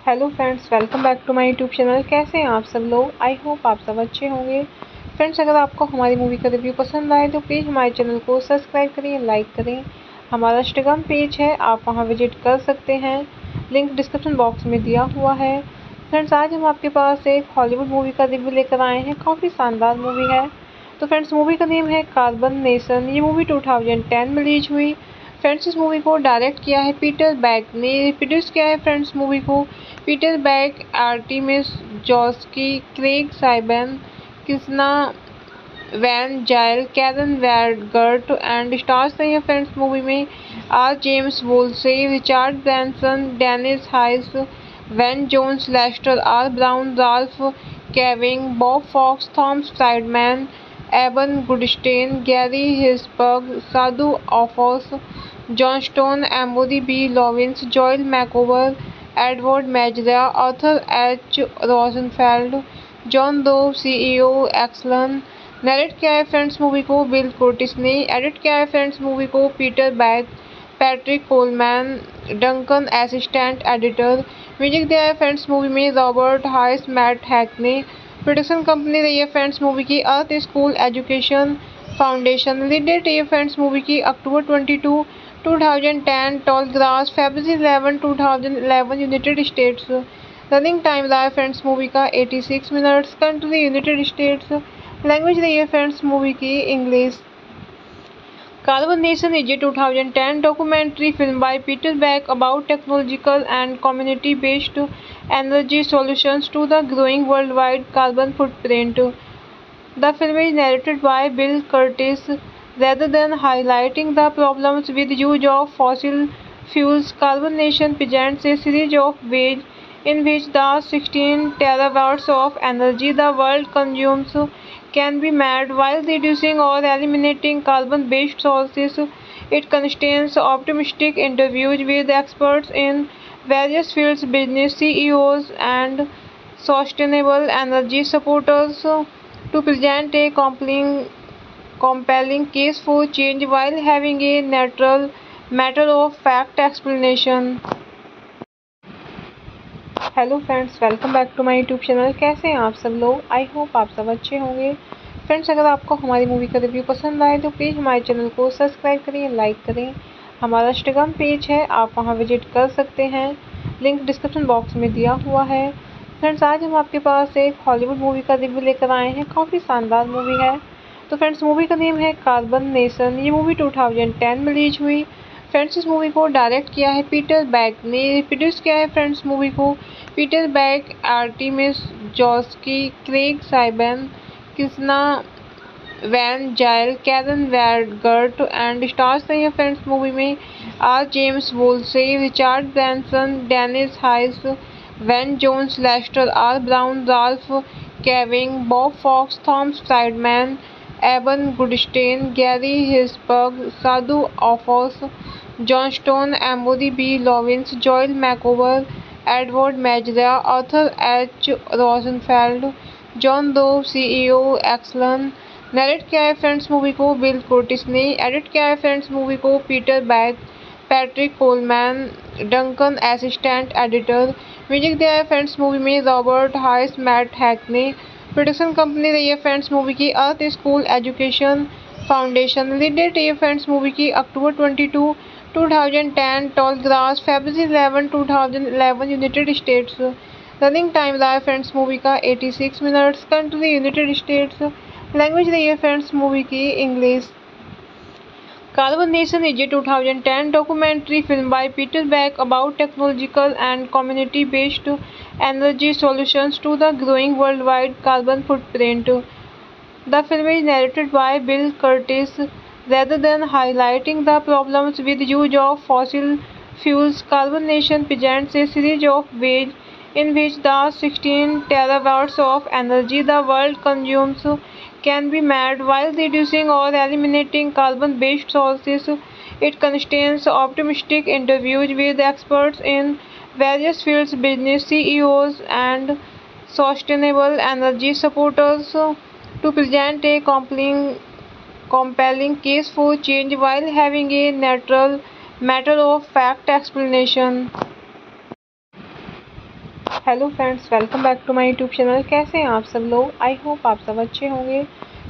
Hello friends, welcome back to my YouTube channel. कैसे हैं आप सब लोग? आई होप आप सब अच्छे होंगे। फ्रेंड्स, अगर आपको हमारी मूवी का रिव्यू पसंद आए तो प्लीज़ हमारे चैनल को सब्सक्राइब करें, लाइक करें। हमारा इंस्टाग्राम पेज है, आप वहां विजिट कर सकते हैं, लिंक डिस्क्रिप्शन बॉक्स में दिया हुआ है। फ्रेंड्स, आज हम आपके पास एक हॉलीवुड मूवी का रिव्यू लेकर आए हैं। काफ़ी शानदार मूवी है। तो फ्रेंड्स, मूवी का नेम है कार्बन नेशन। ये मूवी 2010 में रिलीज हुई। फ्रेंड्स, इस मूवी को डायरेक्ट किया है पीटर बैक ने। प्रोड्यूस किया है फ्रेंड्स मूवी को Peter back, Artemis जॉस्की, Craig साइबन, Krishna Van Zyl, Karen वैडगर्ट and stars नहीं है फ्रेंड्स मूवी में are James Woolsey, Richard Branson, Dennis Hayes, Van Jones, Lester R Brown, Ralph Cavanagh, Bob Fox, Thomas Friedman, Eban Goodstein, Gary हिसबर्ग, Sadhu Aufochs, John stone, Amory B Lovins, Joel Makower, Edward Mazria, Arthur H Rosenfeld, John दो, CEO Exelon. Narrate किया है friends movie को Bill Kurtis ने। Edit किया है friends movie को Peter back, Patrick Coleman, Duncan assistant editor. Music दिया है फ्रेंड्स मूवी में रॉबर्ट हाइस, मैट हैक ने। प्रोडक्शन कंपनी रही है फ्रेंड्स मूवी की Earth school education foundation. Release date रही है फ्रेंड्स मूवी की अक्टूबर 22, 2010, टॉल ग्रास, फरवरी 11, 2011, यूनाइटेड स्टेट्स। रनिंग टाइम रहा है फ्रेंड्स मूवी का 86 minutes. Country United States. Language रही है फ्रेंड्स मूवी की English. Carbon Nation is a 2010 documentary film by Peter Beck about technological and community-based energy solutions to the growing worldwide carbon footprint. The film is narrated by Bill Curtis. Rather than highlighting the problems with use of fossil fuels, Carbon Nation presents a series of ways in which the 16 terawatts of energy the world consumes can be met while reducing or eliminating carbon-based sources. It contains optimistic interviews with experts in various fields, business CEOs, and sustainable energy supporters to present a compelling case for change while having a natural matter of fact explanation. Hello friends, welcome back to my YouTube channel. कैसे हैं आप सब लोग? I hope आप सब अच्छे होंगे। Friends, अगर आपको हमारी मूवी का रिव्यू पसंद आए तो प्लीज़ हमारे चैनल को सब्सक्राइब करें, लाइक करें। हमारा इंस्टाग्राम पेज है, आप वहां विजिट कर सकते हैं, लिंक डिस्क्रिप्शन बॉक्स में दिया हुआ है। फ्रेंड्स आज हम आपके पास एक हॉलीवुड मूवी का रिव्यू लेकर आए हैं। काफ़ी शानदार मूवी है। तो फ्रेंड्स मूवी का नेम है कार्बन नेशन। ये मूवी 2010 में रिलीज हुई। फ्रेंड्स इस मूवी को डायरेक्ट किया है पीटर बैक ने। प्रोड्यूस किया है फ्रेंड्स मूवी को Peter back, Artemis जॉस्की, Craig साइबन, Krishna Van Zyl, Karen वैडगर्ट and stars नहीं है फ्रेंड्स मूवी में are James Woolsey, Richard Branson, Dennis Hayes, Van Jones, Lester R Brown, Ralph caving, Bob Fox, Thomas Friedman, Eban Goodstein, Gary हिसबर्ग, Sadhu Aufochs, John stone, Amory B Lovins, Joel Makower, Edward Mazria, Arthur H Rosenfeld, John दो, CEO Exelon. Narrate किया है friends movie को Bill Cortés ने। Edit किया है friends movie को Peter back, Patrick Coleman, Duncan assistant editor. Music दिया है फ्रेंड्स मूवी में रॉबर्ट हाइस, मैट हैक ने। प्रोडक्शन कंपनी रही है फ्रेंड्स मूवी की Earth school education foundation. Release date है फ्रेंड्स मूवी की अक्टूबर 22, 2010, टॉल ग्रास, फरवरी 11, 2011, यूनाइटेड स्टेट्स। रनिंग टाइम रहा है फ्रेंड्स मूवी का 86 minutes. Country United States. Language रही है फ्रेंड्स मूवी की English. Carbon nation is a 2010 documentary film by Peter Beck about technological and community-based energy solutions to the growing worldwide carbon footprint. The film is narrated by Bill Curtis. Rather than highlighting the problems with use of fossil fuels, Carbon Nation presents a series of ways in which the 16 terawatts of energy the world consumes can be met while reducing or eliminating carbon-based sources. It contains optimistic interviews with experts in various fields, business CEOs, and sustainable energy supporters to present a compelling case for change while having a natural matter of fact explanation. Hello friends, welcome back to my YouTube channel. कैसे हैं आप सब लोग? I hope आप सब अच्छे होंगे।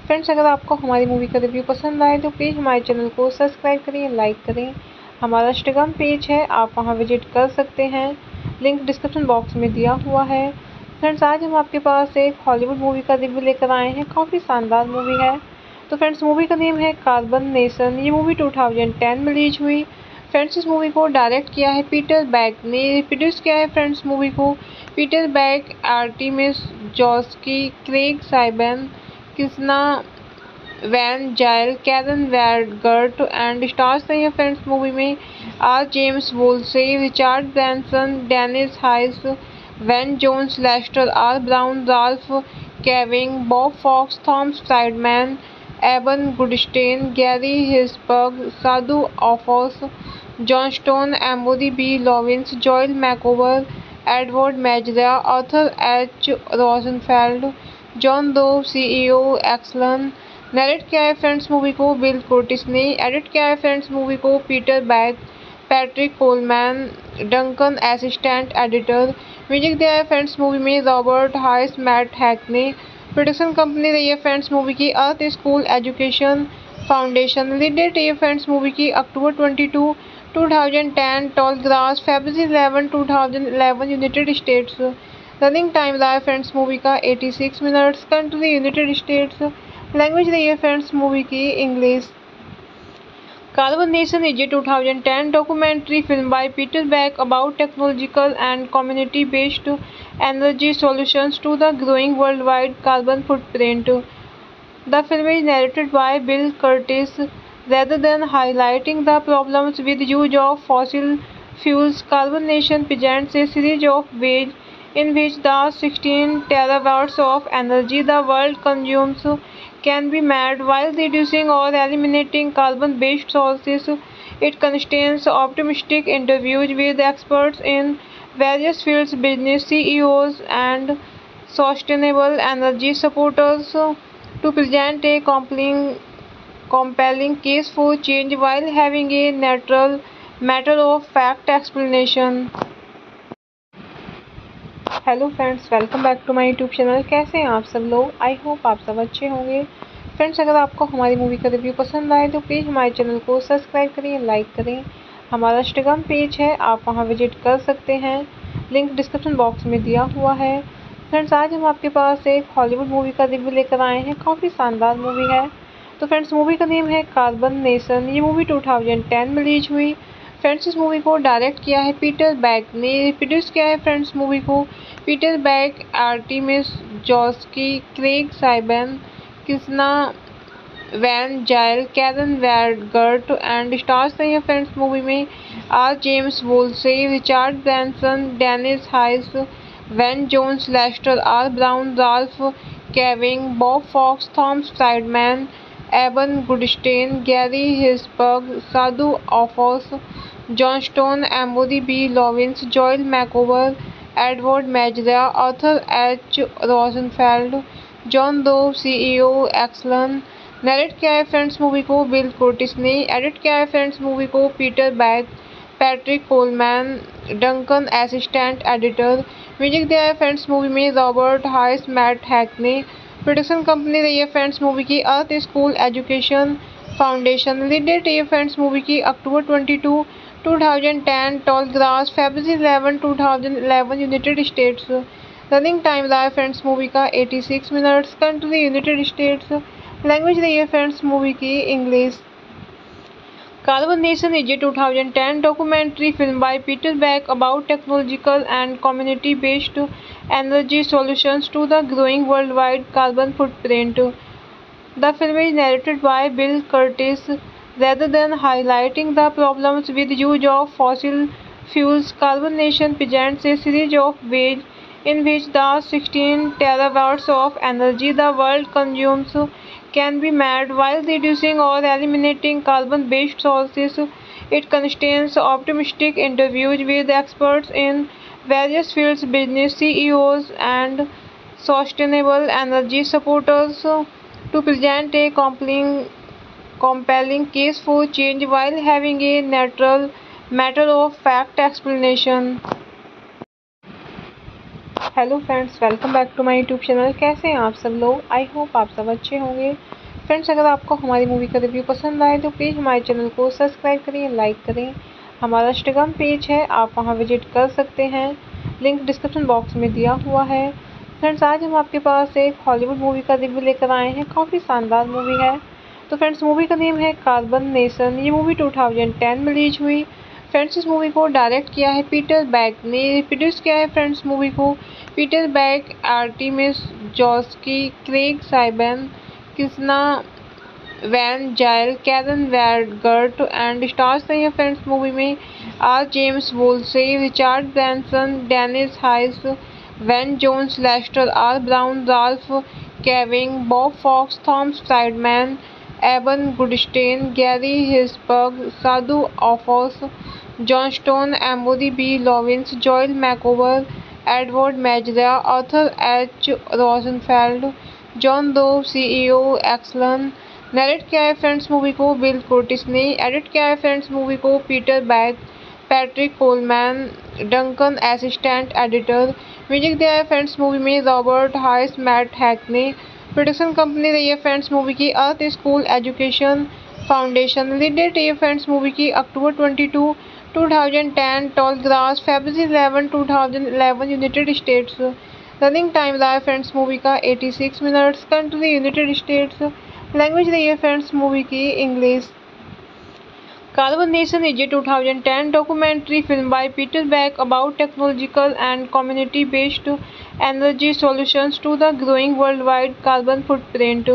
Friends अगर आपको हमारी मूवी का रिव्यू पसंद आए तो प्लीज़ हमारे चैनल को सब्सक्राइब करें, लाइक करें। हमारा इंस्टाग्राम पेज है, आप वहां विजिट कर सकते हैं। लिंक डिस्क्रिप्शन बॉक्स में दिया हुआ है। फ्रेंड्स आज हम आपके पास एक हॉलीवुड मूवी का रिव्यू लेकर आए हैं। काफ़ी शानदार मूवी है। तो फ्रेंड्स मूवी का नेम है कार्बन नेशन। ये मूवी 2010 में रिलीज हुई। फ्रेंड्स इस मूवी को डायरेक्ट किया है पीटर बैक ने। प्रोड्यूस किया है फ्रेंड्स मूवी को Peter back, Artemis जॉस्की, Craig साइबन, Krishna Van Zyl, Karen वैडगर्ट and stars नहीं है फ्रेंड्स मूवी में are James Woolsey, Richard Branson, Dennis Hayes, Van Jones, Lester R Brown, Ralph caving, Bob Fox, Thomas Friedman, Eban Goodstein, Gary हिसबर्ग, Sadhu Aufochs, John stone, Amory B Lovins, Joel Makower, Edward Mazria, Arthur H Rosenfeld, John दो, CEO Exelon. Narrate किया है friends movie को Bill Cortés ने। Edit किया है friends movie को Peter back, Patrick Coleman, Duncan assistant editor. Music दिया है फ्रेंड्स मूवी में रॉबर्ट हाइस, मैट हैक ने। प्रोडक्शन कंपनी रही है फ्रेंड्स मूवी की Earth school education foundation. Release date है फ्रेंड्स मूवी की अक्टूबर 22, 2010, टॉल ग्रास, फरवरी 11, 2011, यूनाइटेड स्टेट्स। रनिंग टाइम रहा है फ्रेंड्स मूवी का 86 minutes. Country United States. Language रही है फ्रेंड्स मूवी की English. Carbon Nation is a 2010 documentary film by Peter Beck about technological and community-based energy solutions to the growing worldwide carbon footprint. The film is narrated by Bill Curtis. Rather than highlighting the problems with use of fossil fuels, Carbon Nation presents a series of ways in which the 16 terawatts of energy the world consumes can be met while reducing or eliminating carbon-based sources. It contains optimistic interviews with experts in various fields, business CEOs, and sustainable energy supporters to present a compelling case for change while having a natural matter of fact explanation. Hello friends, welcome back to my YouTube channel. कैसे हैं आप सब लोग? I hope आप सब अच्छे होंगे। Friends अगर आपको हमारी मूवी का रिव्यू पसंद आए तो प्लीज़ हमारे चैनल को सब्सक्राइब करें, लाइक करें। हमारा इंस्टाग्राम पेज है, आप वहां विजिट कर सकते हैं। लिंक डिस्क्रिप्शन बॉक्स में दिया हुआ है। फ्रेंड्स आज हम आपके पास एक हॉलीवुड मूवी का रिव्यू लेकर आए हैं। काफ़ी शानदार मूवी है। तो फ्रेंड्स मूवी का नेम है कार्बन नेशन। ये मूवी 2010 में रिलीज हुई। फ्रेंड्स इस मूवी को डायरेक्ट किया है पीटर बैक ने। प्रोड्यूस किया है फ्रेंड्स मूवी को Peter back, Artemis जॉस्की, Craig साइबन, Krishna Van Zyl, Karen वैडगर्ट and stars नहीं है फ्रेंड्स मूवी में are James Woolsey, Richard Branson, Dennis Hayes, Van Jones, Lester R Brown, Ralph caving, Bob Fox, Thomas Friedman, Eban Goodstein, Gary हिसबर्ग, Sadhu Aufochs, John stone, Amory B Lovins, Joel Makower, Edward Mazria, Arthur H Rosenfeld, John दो, CEO Exelon. Narrate किया है friends movie को Bill Cortés ने। Edit किया है friends movie को Peter back, Patrick Coleman, Duncan assistant editor. Music दिया है फ्रेंड्स मूवी में रॉबर्ट हाइस, मैट हैक ने। प्रोडक्शन कंपनी रही है फ्रेंड्स मूवी की Earth school education foundation. Release date है फ्रेंड्स मूवी की अक्टूबर 22, 2010, टॉल ग्रास, फरवरी 11, 2011, यूनाइटेड स्टेट्स। रनिंग टाइम रहा है फ्रेंड्स मूवी का 86 minutes. Country United States. Language रही है फ्रेंड्स मूवी की English. Carbon nation is a 2010 documentary film by Peter Beck about technological and community-based energy solutions to the growing worldwide carbon footprint. The film is narrated by Bill Curtis. Rather than highlighting the problems with use of fossil fuels, Carbon Nation presents a series of ways in which the 16 terawatts of energy the world consumes can be met while reducing or eliminating carbon-based sources. It contains optimistic interviews with experts in various fields, business CEOs, and sustainable energy supporters to present a compelling case for change while having a natural matter of fact explanation. Hello friends, welcome back to my YouTube channel. कैसे हैं आप सब लोग? I hope आप सब अच्छे होंगे। Friends अगर आपको हमारी मूवी का रिव्यू पसंद आए तो प्लीज़ हमारे चैनल को सब्सक्राइब करें, लाइक करें। हमारा इंस्टाग्राम पेज है, आप वहां विजिट कर सकते हैं। लिंक डिस्क्रिप्शन बॉक्स में दिया हुआ है। फ्रेंड्स आज हम आपके पास एक हॉलीवुड मूवी का रिव्यू लेकर आए हैं। काफ़ी शानदार मूवी है। तो फ्रेंड्स मूवी का नेम है कार्बन नेशन। ये मूवी 2010 में रिलीज हुई। फ्रेंड्स इस मूवी को डायरेक्ट किया है पीटर बैक ने। प्रोड्यूस किया है फ्रेंड्स मूवी को Peter back, Artemis जॉस्की, Craig साइबन, Krishna Van Zyl, Karen वैडगर्ट and stars नहीं है फ्रेंड्स मूवी में are James Woolsey, Richard Branson, Dennis Hayes, Van Jones, Lester R Brown, Ralph caving, Bob Fox, Thomas Friedman, Eban Goodstein, Gary हिसबर्ग, Sadhu Aufochs, John stone, Amory B Lovins, Joel Makower, Edward Mazria, Arthur H Rosenfeld, John दो, CEO Exelon. Narrate किया है friends movie को Bill Cortés ने। Edit किया है friends movie को Peter back, Patrick Coleman, Duncan assistant editor. Music दिया है फ्रेंड्स मूवी में रॉबर्ट हाइस, मैट हैक ने। प्रोडक्शन कंपनी रही है फ्रेंड्स मूवी की Earth school education foundation. Release date है फ्रेंड्स मूवी की अक्टूबर 22, 2010, टॉल ग्रास, फरवरी 11, 2011, यूनाइटेड स्टेट्स। रनिंग टाइम रहा है फ्रेंड्स मूवी का 86 minutes. Country United States. Language रही है फ्रेंड्स मूवी की English. Carbon Nation is a 2010 documentary film by Peter Beck about technological and community-based energy solutions to the growing worldwide carbon footprint.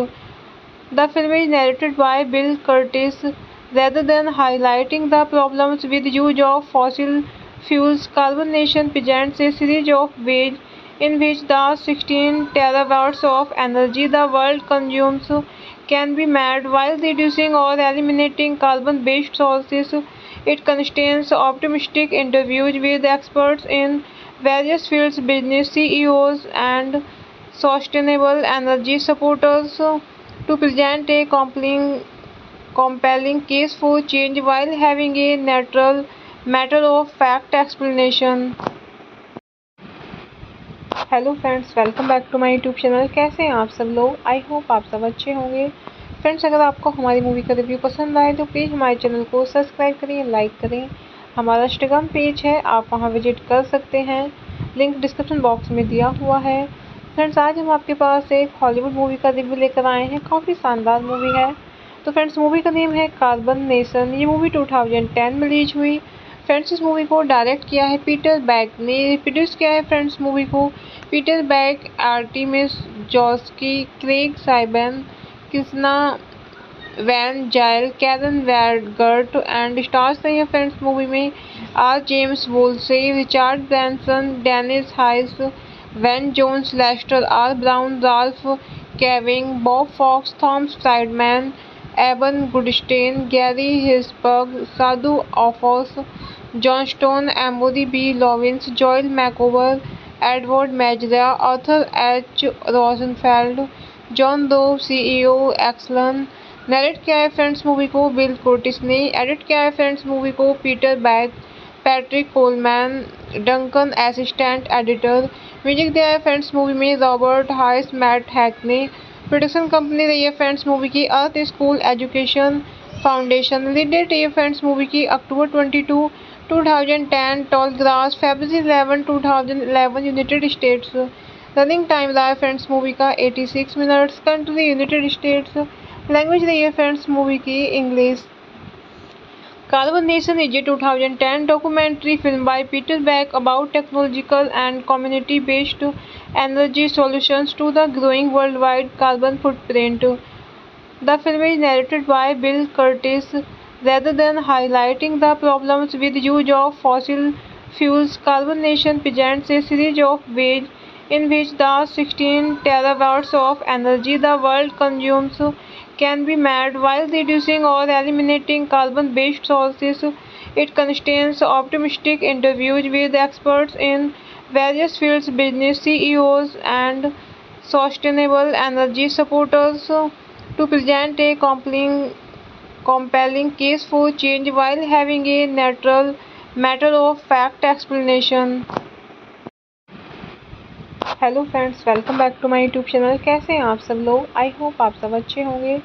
The film is narrated by Bill Curtis. Rather than highlighting the problems with use of fossil fuels, Carbon Nation presents a series of ways in which the 16 terawatts of energy the world consumes can be met while reducing or eliminating carbon-based sources. It contains optimistic interviews with experts in various fields, business CEOs, and sustainable energy supporters to present a compelling case for change while having a natural matter of fact explanation. Hello friends, welcome back to my YouTube channel. कैसे हैं आप सब लोग? I hope आप सब अच्छे होंगे। Friends अगर आपको हमारी मूवी का रिव्यू पसंद आए तो प्लीज़ हमारे चैनल को सब्सक्राइब करें, लाइक करें। हमारा इंस्टाग्राम पेज है, आप वहां विजिट कर सकते हैं। लिंक डिस्क्रिप्शन बॉक्स में दिया हुआ है। फ्रेंड्स आज हम आपके पास एक हॉलीवुड मूवी का रिव्यू लेकर आए हैं। काफ़ी शानदार मूवी है। तो फ्रेंड्स मूवी का नेम है कार्बन नेशन। ये मूवी 2010 में रिलीज हुई। फ्रेंड्स इस मूवी को डायरेक्ट किया है पीटर बैक ने। प्रोड्यूस किया है फ्रेंड्स मूवी को Peter back, Artemis जॉस्की, Craig साइबन, Krishna Van Zyl, Karen वैडगर्ट and stars नहीं है फ्रेंड्स मूवी में are James Woolsey, Richard Branson, Dennis Hayes, Van Jones, Lester R Brown, Ralph caving, Bob Fox, Thomas Friedman, Eban Goodstein, Gary हिसबर्ग, Sadhu Aufochs, John stone, Amory B Lovins, Joel Makower, Edward Mazria, Arthur H Rosenfeld, John दो, CEO Exelon. Narrate किया है friends movie को Bill Cortés ने। Edit किया है friends movie को Peter back, Patrick Coleman, Duncan assistant editor. Music दिया है फ्रेंड्स मूवी में रॉबर्ट हाइस, मैट हैक ने। प्रोडक्शन कंपनी रही है फ्रेंड्स मूवी की Earth school education foundation. Release date रही है फ्रेंड्स मूवी की अक्टूबर 22, 2010, टॉल ग्रास, फरवरी 11, 2011, यूनाइटेड स्टेट्स। रनिंग टाइम रहा है फ्रेंड्स मूवी का 86 minutes. Country United States. Language रही है फ्रेंड्स मूवी की English. Carbon nation is a 2010 documentary film by Peter Beck about technological and community-based energy solutions to the growing worldwide carbon footprint. The film is narrated by Bill Curtis. Rather than highlighting the problems with use of fossil fuels, Carbon Nation presents a series of ways in which the 16 terawatts of energy the world consumes can be met while reducing or eliminating carbon-based sources. It contains optimistic interviews with experts in various fields, business CEOs, and sustainable energy supporters to present a compelling case for change while having a natural matter of fact explanation. Hello friends, welcome back to my YouTube channel. कैसे हैं आप सब लोग? I hope आप सब अच्छे होंगे।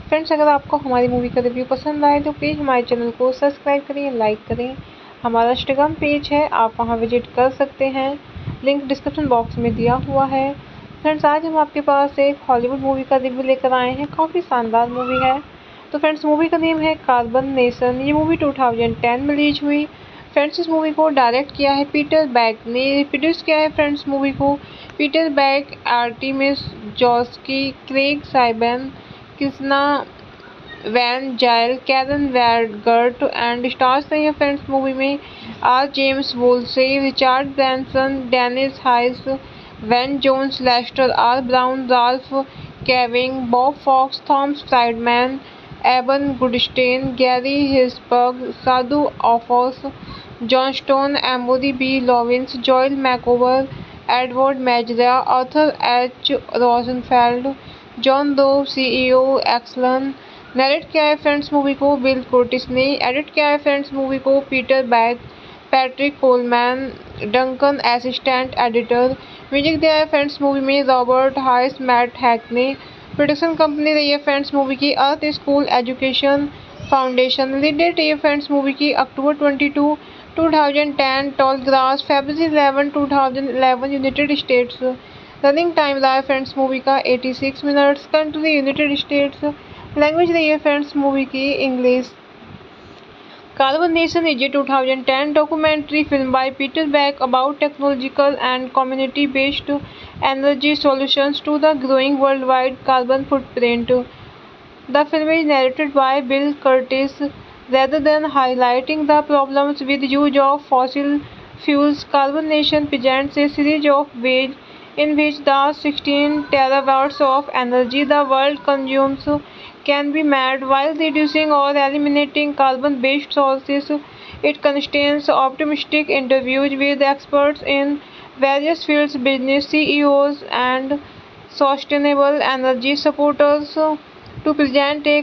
Friends अगर आपको हमारी मूवी का रिव्यू पसंद आए तो प्लीज़ हमारे चैनल को सब्सक्राइब करें, लाइक करें। हमारा इंस्टाग्राम पेज है, आप वहां विजिट कर सकते हैं। लिंक डिस्क्रिप्शन बॉक्स में दिया हुआ है। फ्रेंड्स आज हम आपके पास एक हॉलीवुड मूवी का रिव्यू लेकर आए हैं। काफ़ी शानदार मूवी है। तो फ्रेंड्स मूवी का नेम है कार्बन नेशन। ये मूवी 2010 में रिलीज हुई। फ्रेंड्स इस मूवी को डायरेक्ट किया है पीटर बैक ने। प्रोड्यूस किया है फ्रेंड्स मूवी को Peter back, Artemis जॉस्की, Craig साइबन, Krishna Van Zyl, Karen वैडगर्ट and stars नहीं है फ्रेंड्स मूवी में are James Woolsey, Richard Branson, Dennis Hayes, Van Jones, Lester R Brown, Ralph caving, Bob Fox, Thomas Friedman, Eban Goodstein, Gary हिसबर्ग, Sadhu Aufochs, John stone, Amory B Lovins, Joel Makower, Edward Mazria, Arthur H Rosenfeld, John दो, CEO Exelon. Narrate किया है friends movie को Bill Cortés ने। Edit किया है friends movie को Peter back, Patrick Coleman, Duncan assistant editor. Music दिया है फ्रेंड्स मूवी में रॉबर्ट हाइस, मैट हैक ने। प्रोडक्शन कंपनी रही है फ्रेंड्स मूवी की Earth school education foundation. Release date रही है फ्रेंड्स मूवी की अक्टूबर 22, 2010, टॉल ग्रास, फरवरी 11, 2011, यूनाइटेड स्टेट्स। रनिंग टाइम रहा है फ्रेंड्स मूवी का 86 minutes. Country United States. Language रही है फ्रेंड्स मूवी की English. Carbon Nation is a 2010 documentary film by Peter Beck about technological and community-based energy solutions to the growing worldwide carbon footprint. The film is narrated by Bill Curtis. Rather than highlighting the problems with use of fossil fuels, Carbon Nation presents a series of ways in which the 16 terawatts of energy the world consumes can be met while reducing or eliminating carbon-based sources. It contains optimistic interviews with experts in various fields, business CEOs, and sustainable energy supporters to present a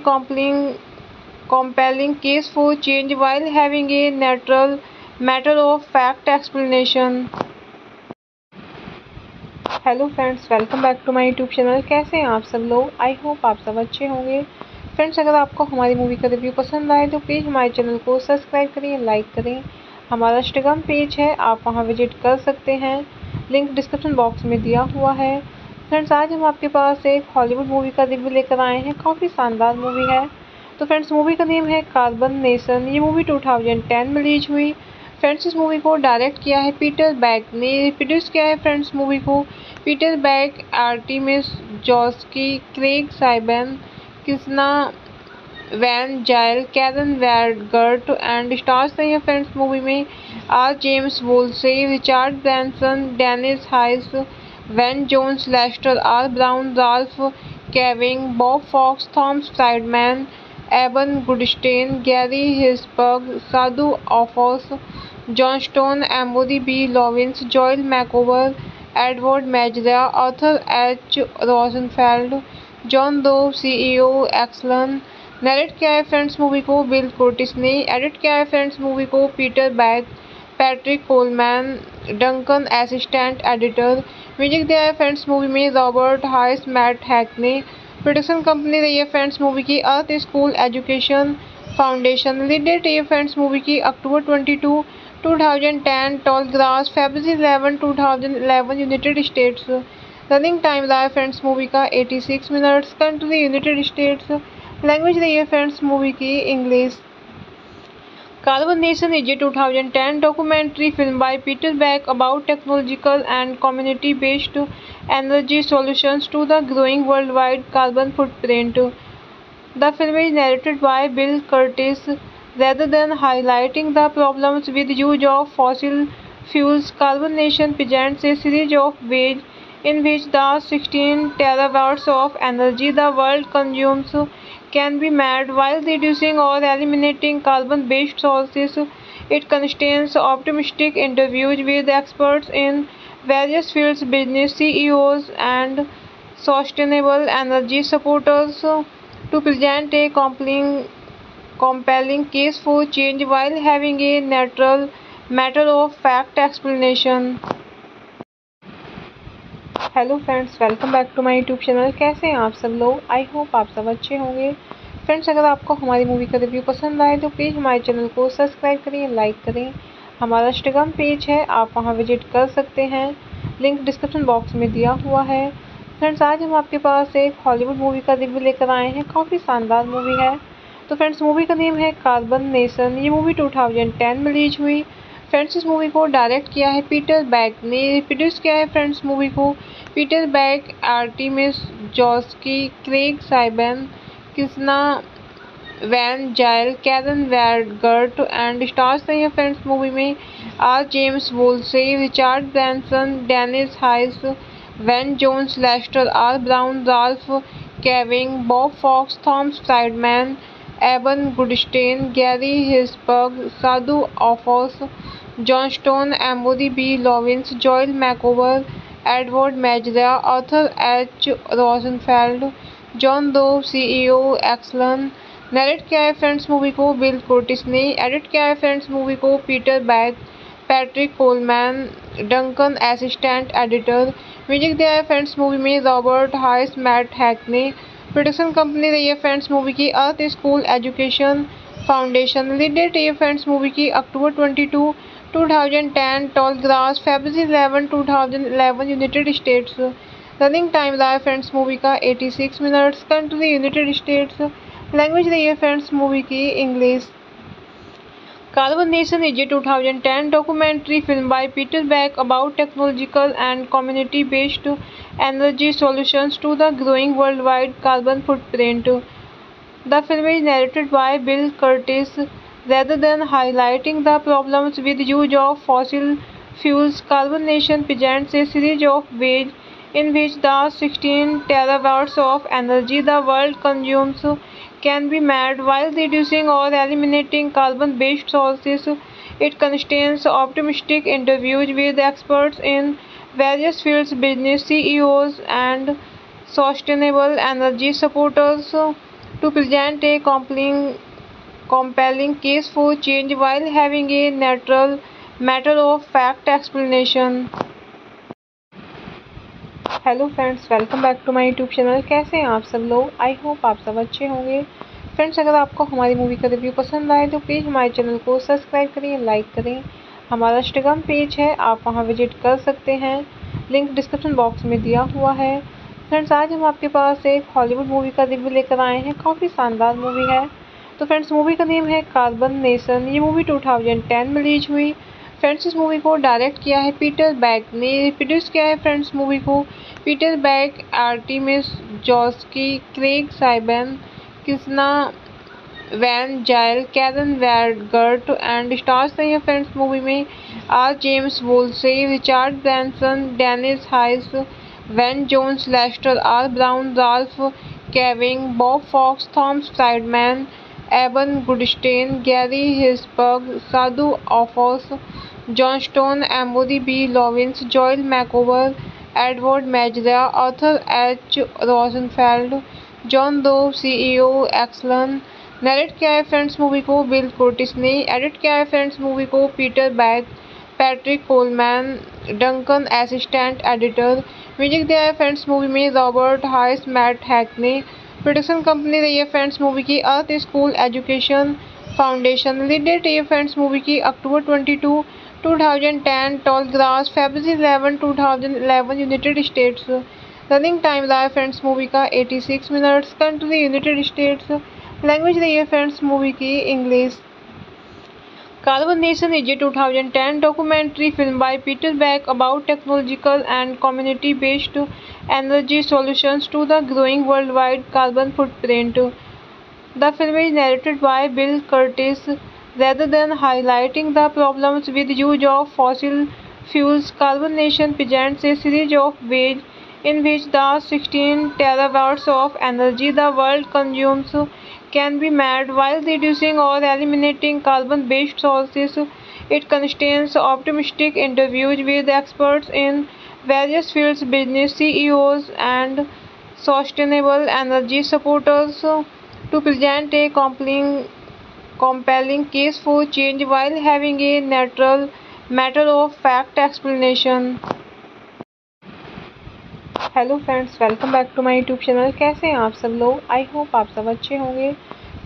compelling case for change while having a natural matter of fact explanation. Hello friends, welcome back to my YouTube channel. कैसे हैं आप सब लोग? I hope आप सब अच्छे होंगे। Friends अगर आपको हमारी मूवी का रिव्यू पसंद आए तो प्लीज़ हमारे चैनल को सब्सक्राइब करें, लाइक करें। हमारा इंस्टाग्राम पेज है, आप वहां विजिट कर सकते हैं। लिंक डिस्क्रिप्शन बॉक्स में दिया हुआ है। फ्रेंड्स आज हम आपके पास एक हॉलीवुड मूवी का रिव्यू लेकर आए हैं। काफ़ी शानदार मूवी है। तो फ्रेंड्स मूवी का नेम है कार्बन नेशन। ये मूवी 2010 में रिलीज हुई। फ्रेंड्स इस मूवी को डायरेक्ट किया है पीटर बैक ने। प्रोड्यूस किया है फ्रेंड्स मूवी को Peter back, Artemis जॉस्की, Craig साइबन, Krishna Van Zyl, Karen वैडगर्ट and stars नहीं है फ्रेंड्स मूवी में are James Woolsey, Richard Branson, Dennis Hayes, Van Jones, Lester R Brown, Ralph caving, Bob Fox, Thomas Friedman, Eban Goodstein, Gary हिसबर्ग, Sadhu Aufochs, John stone, Amory B Lovins, Joel Makower, Edward Mazria, Arthur H Rosenfeld, John दो, CEO Exelon. Narrate किया है friends movie को Bill Cortés ने। Edit किया है friends movie को Peter back, Patrick Coleman, Duncan assistant editor. Music दिया है फ्रेंड्स मूवी में रॉबर्ट हाइस, मैट हैक ने। प्रोडक्शन कंपनी रही है फ्रेंड्स मूवी की Earth school education foundation. Release date रही है फ्रेंड्स मूवी की अक्टूबर 22, 2010, टॉल ग्रास, फरवरी 11, 2011, यूनाइटेड स्टेट्स। रनिंग टाइम रहा है फ्रेंड्स मूवी का 86 minutes. Country United States. Language रही है फ्रेंड्स मूवी की English. Carbon nation is a 2010 documentary film by Peter Beck about technological and community-based energy solutions to the growing worldwide carbon footprint. The film is narrated by Bill Curtis. Rather than highlighting the problems with use of fossil fuels, Carbon Nation presents a series of ways in which the 16 terawatts of energy the world consumes can be met while reducing or eliminating carbon-based sources. It contains optimistic interviews with experts in various fields, business CEOs, and sustainable energy supporters to present a compelling case for change while having a natural matter of fact explanation. Hello friends, welcome back to my YouTube channel. कैसे हैं आप सब लोग? I hope आप सब अच्छे होंगे। Friends अगर आपको हमारी मूवी का रिव्यू पसंद आए तो प्लीज़ हमारे चैनल को सब्सक्राइब करें, लाइक करें। हमारा इंस्टाग्राम पेज है, आप वहां विजिट कर सकते हैं। लिंक डिस्क्रिप्शन बॉक्स में दिया हुआ है। फ्रेंड्स आज हम आपके पास एक हॉलीवुड मूवी का रिव्यू लेकर आए हैं। काफ़ी शानदार मूवी है। तो फ्रेंड्स मूवी का नेम है कार्बन नेशन। ये मूवी 2010 में रिलीज हुई। फ्रेंड्स इस मूवी को डायरेक्ट किया है पीटर बैक ने। प्रोड्यूस किया है फ्रेंड्स मूवी को Peter back, Artemis जॉस्की, Craig साइबन, Krishna Van Zyl, Karen वैडगर्ट and stars नहीं है फ्रेंड्स मूवी में are James Woolsey, Richard Branson, Dennis Hayes, Van Jones, Lester R Brown, Ralph caving, Bob Fox, Thomas Friedman, Eban Goodstein, Gary हिसबर्ग, Sadhu Aufochs, John stone, Amory B Lovins, Joel Makower, Edward Mazria, Arthur H Rosenfeld, John दो, CEO Exelon. Narrate किया है friends movie को Bill Cortés ने। Edit किया है friends movie को Peter back, Patrick Coleman, Duncan assistant editor. Music दिया है फ्रेंड्स मूवी में रॉबर्ट हाइस, मैट हैक ने। प्रोडक्शन कंपनी रही है फ्रेंड्स मूवी की Earth school education foundation. Release date रही है फ्रेंड्स मूवी की अक्टूबर 22, 2010, टॉल ग्रास, फरवरी 11, 2011, यूनाइटेड स्टेट्स। रनिंग टाइम रहा है फ्रेंड्स मूवी का 86 minutes. Country United States. Language रही है फ्रेंड्स मूवी की English. Carbon Nation is a 2010 documentary film by Peter Beck about technological and community-based energy solutions to the growing worldwide carbon footprint. The film is narrated by Bill Curtis. Rather than highlighting the problems with use of fossil fuels, Carbon Nation presents a series of ways in which the 16 terawatts of energy the world consumes can be met while reducing or eliminating carbon-based sources. It contains optimistic interviews with experts in various fields, business CEOs, and sustainable energy supporters to present a compelling case for change while having a natural matter of fact explanation. Hello friends, welcome back to my YouTube channel. कैसे हैं आप सब लोग? I hope आप सब अच्छे होंगे। Friends अगर आपको हमारी मूवी का रिव्यू पसंद आए तो प्लीज़ हमारे चैनल को सब्सक्राइब करें, लाइक करें। हमारा इंस्टाग्राम पेज है, आप वहां विजिट कर सकते हैं। लिंक डिस्क्रिप्शन बॉक्स में दिया हुआ है। फ्रेंड्स आज हम आपके पास एक हॉलीवुड मूवी का रिव्यू लेकर आए हैं। काफ़ी शानदार मूवी है। तो फ्रेंड्स मूवी का नेम है कार्बन नेशन। ये मूवी 2010 में रिलीज हुई। फ्रेंड्स इस मूवी को डायरेक्ट किया है पीटर बैक ने। प्रोड्यूस किया है फ्रेंड्स मूवी को Peter back, Artemis जॉस्की, Craig साइबन, Krishna Van Zyl, Karen वैडगर्ट and stars नहीं है फ्रेंड्स मूवी में are James Woolsey, Richard Branson, Dennis Hayes, Van Jones, Lester R Brown, Ralph caving, Bob Fox, Thomas Friedman, Eban Goodstein, Gary हिसबर्ग, Sadhu Aufochs, John stone, Amory B Lovins, Joel Makower, Edward Mazria, Arthur H Rosenfeld, John दो, CEO Exelon. Narrate किया है friends movie को Bill Cortés ने। Edit किया है friends movie को Peter back, Patrick Coleman, Duncan assistant editor. Music दिया है फ्रेंड्स मूवी में रॉबर्ट हाइस, मैट हैक ने। प्रोडक्शन कंपनी रही है फ्रेंड्स मूवी की Earth school education foundation. Release date रही है फ्रेंड्स मूवी की अक्टूबर 22, 2010, टॉल ग्रास, फरवरी 11, 2011, यूनाइटेड स्टेट्स। रनिंग टाइम रहा है फ्रेंड्स मूवी का 86 minutes. Country United States. Language रही है फ्रेंड्स मूवी की English. Carbon nation is a 2010 documentary film by Peter Beck about technological and community-based energy solutions to the growing worldwide carbon footprint. The film is narrated by Bill Curtis. Rather than highlighting the problems with use of fossil fuels, Carbon Nation presents a series of ways in which the 16 terawatts of energy the world consumes can be met while reducing or eliminating carbon-based sources. It contains optimistic interviews with experts in various fields, business CEOs, and sustainable energy supporters to present a compelling case for change while having a natural matter of fact explanation. Hello friends, welcome back to my YouTube channel. कैसे हैं आप सब लोग? I hope आप सब अच्छे होंगे।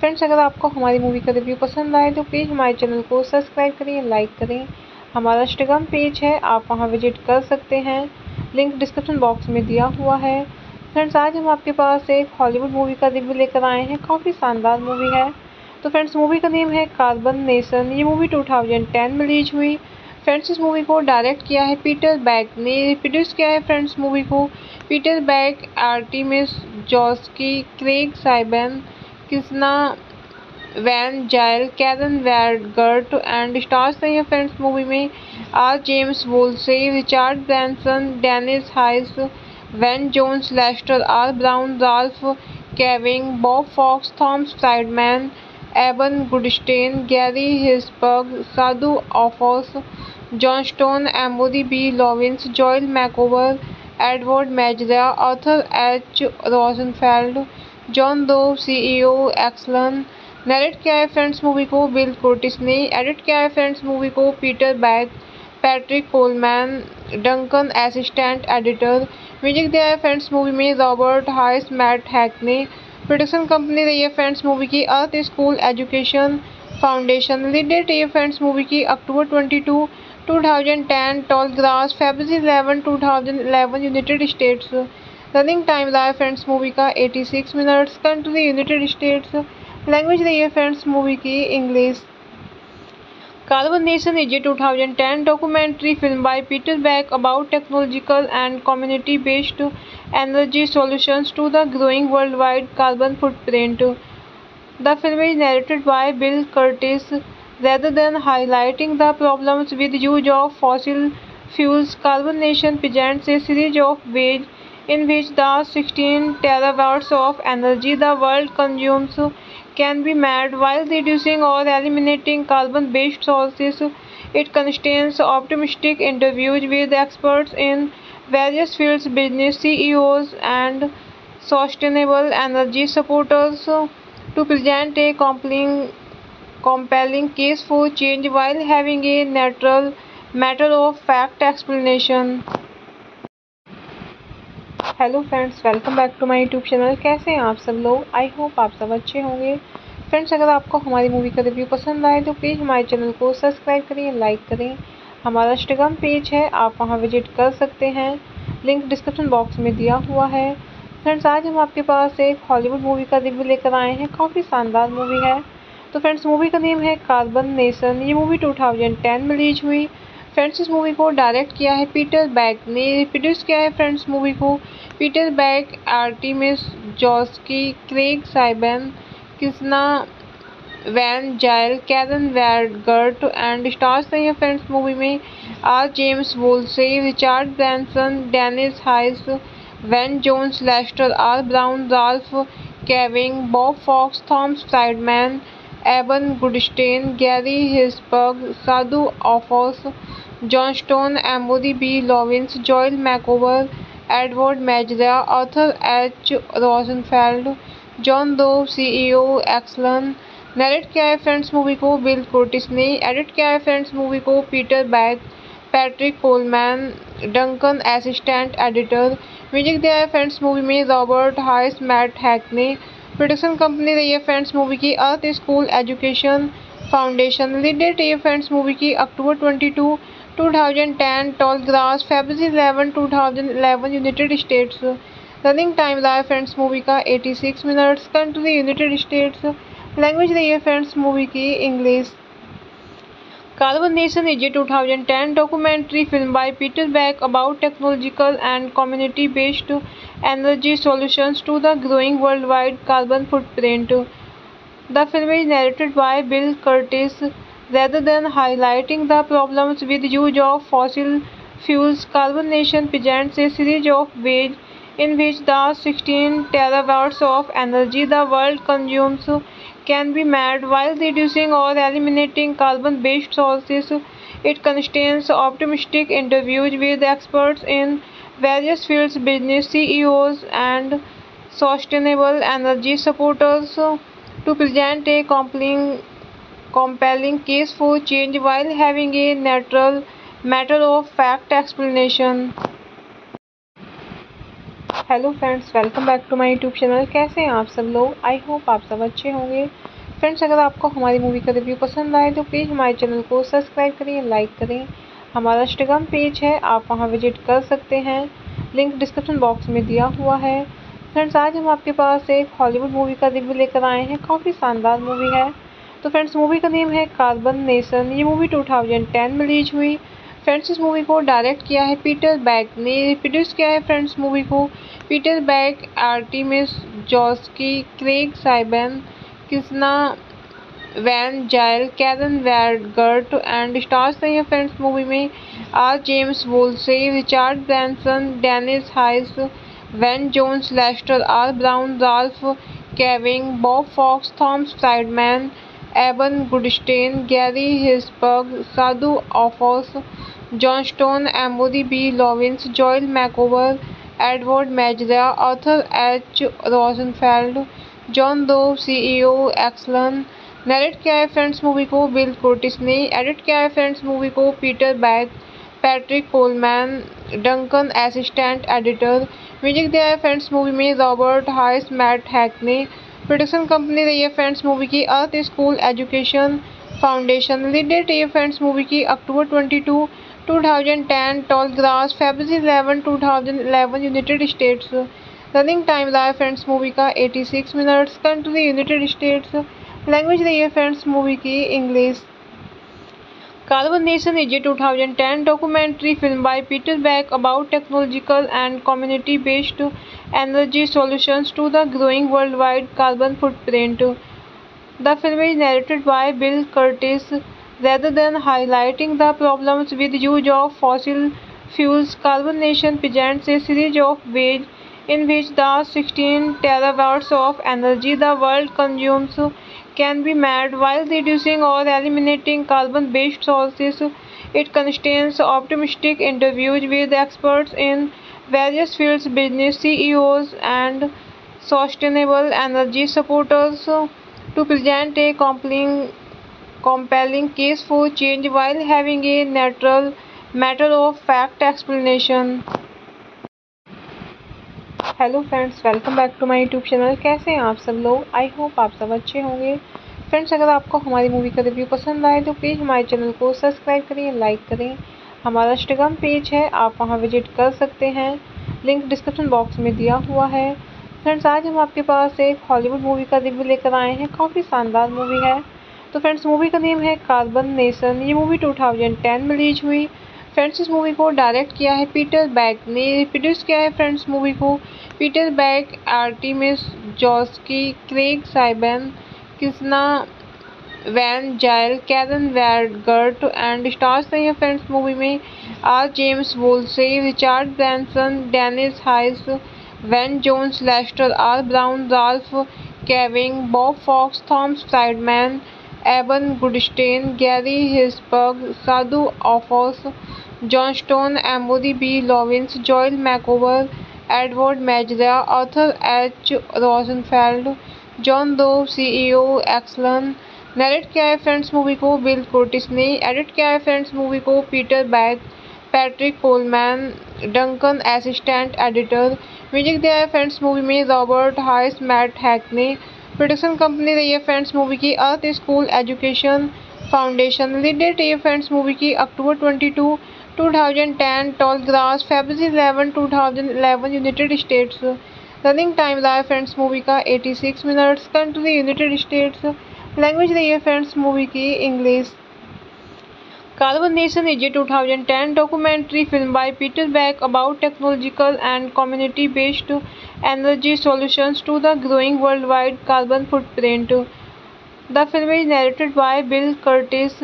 Friends अगर आपको हमारी मूवी का रिव्यू पसंद आए तो प्लीज़ हमारे चैनल को सब्सक्राइब करें, लाइक करें। हमारा इंस्टाग्राम पेज है, आप वहां विजिट कर सकते हैं। लिंक डिस्क्रिप्शन बॉक्स में दिया हुआ है। फ्रेंड्स आज हम आपके पास एक हॉलीवुड मूवी का रिव्यू लेकर आए हैं। काफ़ी शानदार मूवी है। तो फ्रेंड्स मूवी का नेम है कार्बन नेशन। ये मूवी 2010 में रिलीज हुई। फ्रेंड्स इस मूवी को डायरेक्ट किया है पीटर बैक ने। प्रोड्यूस किया है फ्रेंड्स मूवी को Peter back, Artemis जॉस्की, Craig साइबन, Krishna Van Zyl, Karen वैडगर्ट and stars नहीं है फ्रेंड्स मूवी में are James Woolsey, Richard Branson, Dennis Hayes, Van Jones, Lester R Brown, Ralph caving, Bob Fox, Thomas Friedman, Eban Goodstein, Gary हिसबर्ग, Sadhu Aufochs, John stone, Amory B Lovins, Joel Makower, Edward Mazria, Arthur H Rosenfeld, John दो, CEO Exelon. Narrate किया है friends movie को Bill Cortés ने। Edit किया है friends movie को Peter back, Patrick Coleman, Duncan assistant editor. Music दिया है फ्रेंड्स मूवी में रॉबर्ट हाइस, मैट हैक ने। प्रोडक्शन कंपनी रही है फ्रेंड्स मूवी की Earth school education foundation. Release date रही है फ्रेंड्स मूवी की अक्टूबर 22, 2010, टॉल ग्रास, फरवरी 11, 2011, यूनाइटेड स्टेट्स। रनिंग टाइम रहा है फ्रेंड्स मूवी का 86 minutes. Country United States. Language रही है फ्रेंड्स मूवी की English. Carbon Nation is a 2010 documentary film by Peter Beck about technological and community-based energy solutions to the growing worldwide carbon footprint. The film is narrated by Bill Curtis. Rather than highlighting the problems with use of fossil fuels, Carbon Nation presents a series of ways in which the 16 terawatts of energy the world consumes can be met while reducing or eliminating carbon-based sources. It contains optimistic interviews with experts in various fields, business CEOs, and sustainable energy supporters to present a compelling case for change while having a natural matter of fact explanation. Hello friends, welcome back to my YouTube channel. कैसे हैं आप सब लोग? I hope आप सब अच्छे होंगे। Friends अगर आपको हमारी मूवी का रिव्यू पसंद आए तो प्लीज़ हमारे चैनल को सब्सक्राइब करें, लाइक करें। हमारा इंस्टाग्राम पेज है, आप वहां विजिट कर सकते हैं। लिंक डिस्क्रिप्शन बॉक्स में दिया हुआ है। फ्रेंड्स आज हम आपके पास एक हॉलीवुड मूवी का रिव्यू लेकर आए हैं। काफ़ी शानदार मूवी है। तो फ्रेंड्स मूवी का नेम है कार्बन नेशन। ये मूवी 2010 में रिलीज हुई। फ्रेंड्स इस मूवी को डायरेक्ट किया है पीटर बैक ने। प्रोड्यूस किया है फ्रेंड्स मूवी को Peter back, Artemis जॉस्की, Craig साइबन, Krishna Van Zyl, Karen वैडगर्ट and stars नहीं है फ्रेंड्स मूवी में are James Woolsey, Richard Branson, Dennis Hayes, Van Jones, Lester R Brown, Ralph caving, Bob Fox, Thomas Friedman, Eban Goodstein, Gary हिसबर्ग, Sadhu Aufochs, John stone, Amory B Lovins, Joel Makower, Edward Mazria, Arthur H Rosenfeld, John दो, CEO Exelon. Narrate किया है friends movie को Bill Cortés ने। Edit किया है friends movie को Peter back, Patrick Coleman, Duncan assistant editor. Music दिया है फ्रेंड्स मूवी में रॉबर्ट हाइस, मैट हैक ने। प्रोडक्शन कंपनी रही है फ्रेंड्स मूवी की Earth school education foundation. Release date रही है फ्रेंड्स मूवी की अक्टूबर 22, 2010, टॉल ग्रास, फरवरी 11, 2011, यूनाइटेड स्टेट्स। रनिंग टाइम रहा है फ्रेंड्स मूवी का 86 minutes. Country United States. Language रही है फ्रेंड्स मूवी की English. Carbon nation is a 2010 documentary film by Peter Beck about technological and community-based energy solutions to the growing worldwide carbon footprint. The film is narrated by Bill Curtis. Rather than highlighting the problems with use of fossil fuels, Carbon Nation presents a series of ways in which the 16 terawatts of energy the world consumes can be met while reducing or eliminating carbon-based sources. It contains optimistic interviews with experts in various fields, business CEOs, and sustainable energy supporters to present a compelling case for change while having a natural matter of fact explanation. Hello friends, welcome back to my YouTube channel. कैसे हैं आप सब लोग? I hope आप सब अच्छे होंगे। Friends अगर आपको हमारी मूवी का रिव्यू पसंद आए तो प्लीज़ हमारे चैनल को सब्सक्राइब करें, लाइक करें। हमारा इंस्टाग्राम पेज है, आप वहां विजिट कर सकते हैं। लिंक डिस्क्रिप्शन बॉक्स में दिया हुआ है। फ्रेंड्स आज हम आपके पास एक हॉलीवुड मूवी का रिव्यू लेकर आए हैं। काफ़ी शानदार मूवी है। तो फ्रेंड्स मूवी का नेम है कार्बन नेशन। ये मूवी 2010 में रिलीज हुई। फ्रेंड्स इस मूवी को डायरेक्ट किया है पीटर बैक ने। प्रोड्यूस किया है फ्रेंड्स मूवी को Peter back, Artemis जॉस्की, Craig साइबन, Krishna Van Zyl, Karen वैडगर्ट and stars नहीं है फ्रेंड्स मूवी में are James Woolsey, Richard Branson, Dennis Hayes, Van Jones, Lester R Brown, Ralph caving, Bob Fox, Thomas Friedman, Eban Goodstein, Gary हिसबर्ग, Sadhu Aufochs, John stone, Amory B Lovins, Joel Makower, Edward Mazria, Arthur H Rosenfeld, John दो, CEO Exelon. Narrate किया है friends movie को Bill Cortés ने। Edit किया है friends movie को Peter back, Patrick Coleman, Duncan assistant editor. Music दिया है फ्रेंड्स मूवी में रॉबर्ट हाइस, मैट हैक ने। प्रोडक्शन कंपनी रही है फ्रेंड्स मूवी की Earth school education foundation. Release date रही है फ्रेंड्स मूवी की अक्टूबर 22, 2010, टॉल ग्रास, फरवरी 11, 2011, यूनाइटेड स्टेट्स। रनिंग टाइम रहा है फ्रेंड्स मूवी का 86 minutes. Country United States. Language रही है फ्रेंड्स मूवी की English. Carbon Nation is a 2010 documentary film by Peter Beck about technological and community-based energy solutions to the growing worldwide carbon footprint. The film is narrated by Bill Curtis. Rather than highlighting the problems with use of fossil fuels, Carbon Nation presents a series of ways in which the 16 terawatts of energy the world consumes can be met while reducing or eliminating carbon-based sources. It contains optimistic interviews with experts in various fields, business CEOs, and sustainable energy supporters to present a compelling case for change while having a natural matter of fact explanation. Hello friends, welcome back to my YouTube channel. कैसे हैं आप सब लोग? I hope आप सब अच्छे होंगे। Friends अगर आपको हमारी मूवी का रिव्यू पसंद आए तो प्लीज़ हमारे चैनल को सब्सक्राइब करें, लाइक करें। हमारा इंस्टाग्राम पेज है, आप वहां विजिट कर सकते हैं। लिंक डिस्क्रिप्शन बॉक्स में दिया हुआ है। फ्रेंड्स आज हम आपके पास एक हॉलीवुड मूवी का रिव्यू लेकर आए हैं। काफ़ी शानदार मूवी है। तो फ्रेंड्स मूवी का नेम है कार्बन नेशन। ये मूवी 2010 में रिलीज हुई। फ्रेंड्स इस मूवी को डायरेक्ट किया है पीटर बैक ने। प्रोड्यूस किया है फ्रेंड्स मूवी को Peter back, Artemis जॉस्की, Craig साइबन, Krishna Van Zyl, Karen वैडगर्ट and stars नहीं है फ्रेंड्स मूवी में are James Woolsey, Richard Branson, Dennis Hayes, Van Jones, Lester R Brown, Ralph caving, Bob Fox, Thomas Friedman, Eban Goodstein, Gary हिसबर्ग, Sadhu Aufochs, John stone, Amory B Lovins, Joel Makower, Edward Mazria, Arthur H Rosenfeld, John दो, CEO Exelon. Narrate किया है friends movie को Bill Cortés ने। Edit किया है friends movie को Peter back, Patrick Coleman, Duncan assistant editor. Music दिया है फ्रेंड्स मूवी में रॉबर्ट हाइस, मैट हैक ने। प्रोडक्शन कंपनी रही है फ्रेंड्स मूवी की Earth school education foundation. Release date है फ्रेंड्स मूवी की अक्टूबर 22, 2010, टॉल ग्रास, फरवरी 11, 2011, यूनाइटेड स्टेट्स। रनिंग टाइम रहा है फ्रेंड्स मूवी का 86 minutes. Country United States. Language रही है फ्रेंड्स मूवी की English. Carbon nation is a 2010 documentary film by Peter Beck about technological and community-based energy solutions to the growing worldwide carbon footprint. The film is narrated by Bill Curtis.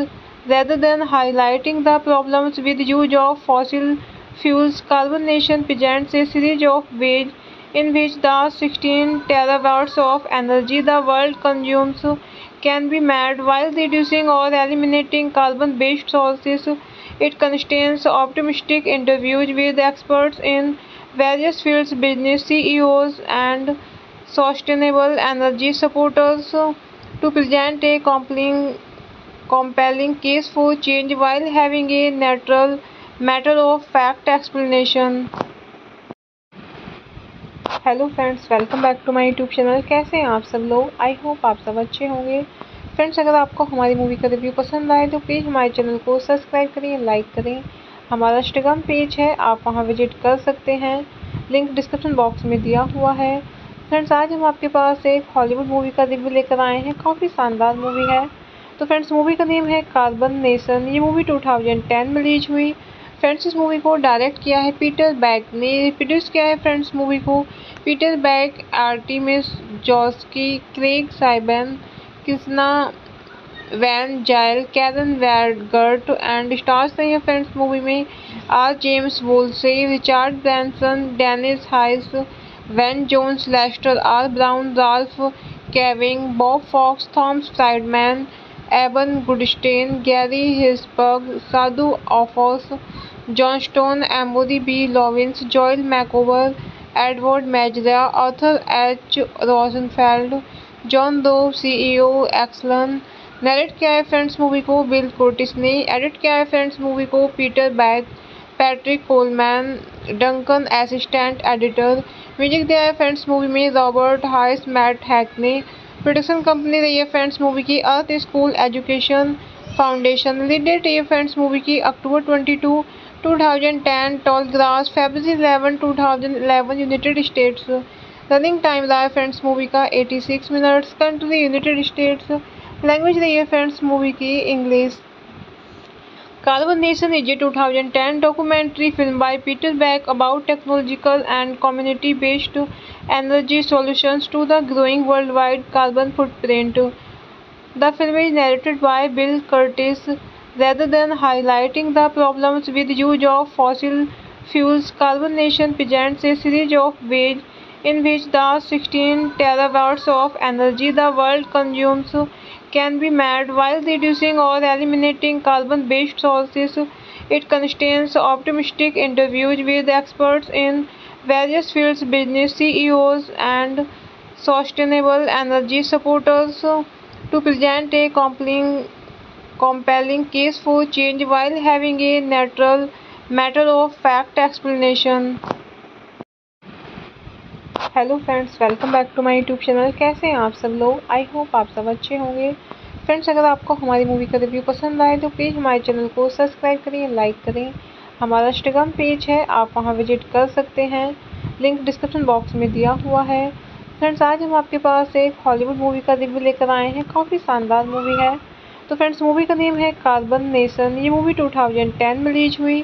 Rather than highlighting the problems with use of fossil fuels, Carbon Nation presents a series of ways in which the 16 terawatts of energy the world consumes can be met while reducing or eliminating carbon-based sources. It contains optimistic interviews with experts in various fields, business CEOs, and sustainable energy supporters to present a compelling case for change while having a natural matter of fact explanation. Hello friends, welcome back to my YouTube channel. कैसे हैं आप सब लोग? I hope आप सब अच्छे होंगे। Friends अगर आपको हमारी मूवी का रिव्यू पसंद आए तो प्लीज़ हमारे चैनल को सब्सक्राइब करें, लाइक करें। हमारा इंस्टाग्राम पेज है, आप वहां विजिट कर सकते हैं। लिंक डिस्क्रिप्शन बॉक्स में दिया हुआ है। फ्रेंड्स आज हम आपके पास एक हॉलीवुड मूवी का रिव्यू लेकर आए हैं। काफ़ी शानदार मूवी है। तो फ्रेंड्स मूवी का नेम है कार्बन नेशन। ये मूवी 2010 में रिलीज हुई। फ्रेंड्स इस मूवी को डायरेक्ट किया है पीटर बैक ने। प्रोड्यूस किया है फ्रेंड्स मूवी को Peter back, Artemis जॉस्की, Craig साइबन, Krishna Van Zyl, Karen वैडगर्ट and stars नहीं है फ्रेंड्स मूवी में are James Woolsey, Richard Branson, Dennis Hayes, Van Jones, Lester R Brown, Ralph caving, Bob Fox, Thomas Friedman, Eban Goodstein, Gary हिसबर्ग, Sadhu Aufochs, John stone, Amory B Lovins, Joel Makower, Edward Mazria, Arthur H Rosenfeld, John दो, CEO Exelon. Narrate किया है friends movie को Bill Cortés ने। Edit किया है friends movie को Peter back, Patrick Coleman, Duncan assistant editor. Music दिया है फ्रेंड्स मूवी में रॉबर्ट हाइस, मैट हैक ने। प्रोडक्शन कंपनी रही है फ्रेंड्स मूवी की Earth school education foundation. Release date है फ्रेंड्स मूवी की अक्टूबर 22, 2010, टॉल ग्रास, फरवरी 11, 2011, यूनाइटेड स्टेट्स। रनिंग टाइम रहा है फ्रेंड्स मूवी का 86 minutes. Country United States. Language रही है फ्रेंड्स मूवी की English. Carbon Nation is a 2010 documentary film by Peter Beck about technological and community-based energy solutions to the growing worldwide carbon footprint. The film is narrated by Bill Curtis. Rather than highlighting the problems with use of fossil fuels, Carbon Nation presents a series of ways in which the 16 terawatts of energy the world consumes can be met while reducing or eliminating carbon-based sources. It contains optimistic interviews with experts in various fields, business CEOs, and sustainable energy supporters to present a compelling case for change while having a natural matter of fact explanation. Hello friends, welcome back to my YouTube channel. कैसे हैं आप सब लोग? I hope आप सब अच्छे होंगे। Friends अगर आपको हमारी मूवी का रिव्यू पसंद आए तो प्लीज़ हमारे चैनल को सब्सक्राइब करें, लाइक करें। हमारा इंस्टाग्राम पेज है, आप वहां विजिट कर सकते हैं। लिंक डिस्क्रिप्शन बॉक्स में दिया हुआ है। फ्रेंड्स आज हम आपके पास एक हॉलीवुड मूवी का रिव्यू लेकर आए हैं। काफ़ी शानदार मूवी है। तो फ्रेंड्स मूवी का नेम है कार्बन नेशन। ये मूवी 2010 में रिलीज हुई।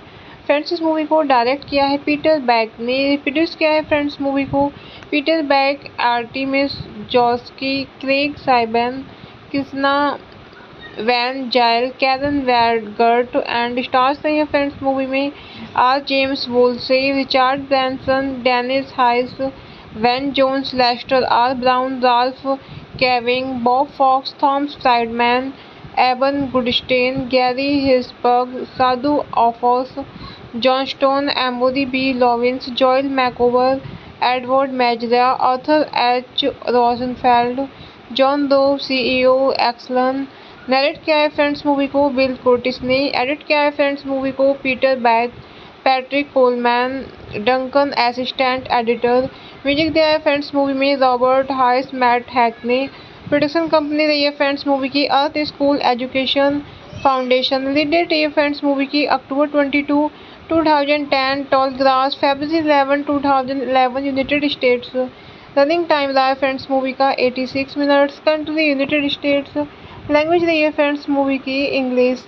फ्रेंड्स इस मूवी को डायरेक्ट किया है पीटर बैक ने। प्रोड्यूस किया है फ्रेंड्स मूवी को Peter back, Artemis जॉस्की, Craig साइबन, Krishna Van Zyl, Karen वैडगर्ट and stars नहीं है फ्रेंड्स मूवी में are James Woolsey, Richard Branson, Dennis Hayes, Van Jones, Lester R Brown, Ralph caving, Bob Fox, Thomas Friedman, Eban Goodstein, Gary हिसबर्ग, Sadhu Aufochs, John stone, Amory B Lovins, Joel Makower, Edward Mazria, Arthur H Rosenfeld, John दो, CEO Exelon. Narrate किया है friends movie को Bill Cortés ने। Edit किया है friends movie को Peter back, Patrick Coleman, Duncan assistant editor. Music दिया है फ्रेंड्स मूवी में रॉबर्ट हाइस, मैट हैक ने। प्रोडक्शन कंपनी रही है फ्रेंड्स मूवी की Earth school education foundation. Release date है फ्रेंड्स मूवी की अक्टूबर 22, 2010, टॉल ग्रास, फरवरी 11, 2011, यूनाइटेड स्टेट्स। रनिंग टाइम रहा है फ्रेंड्स मूवी का 86 minutes. Country United States. Language रही है फ्रेंड्स मूवी की English.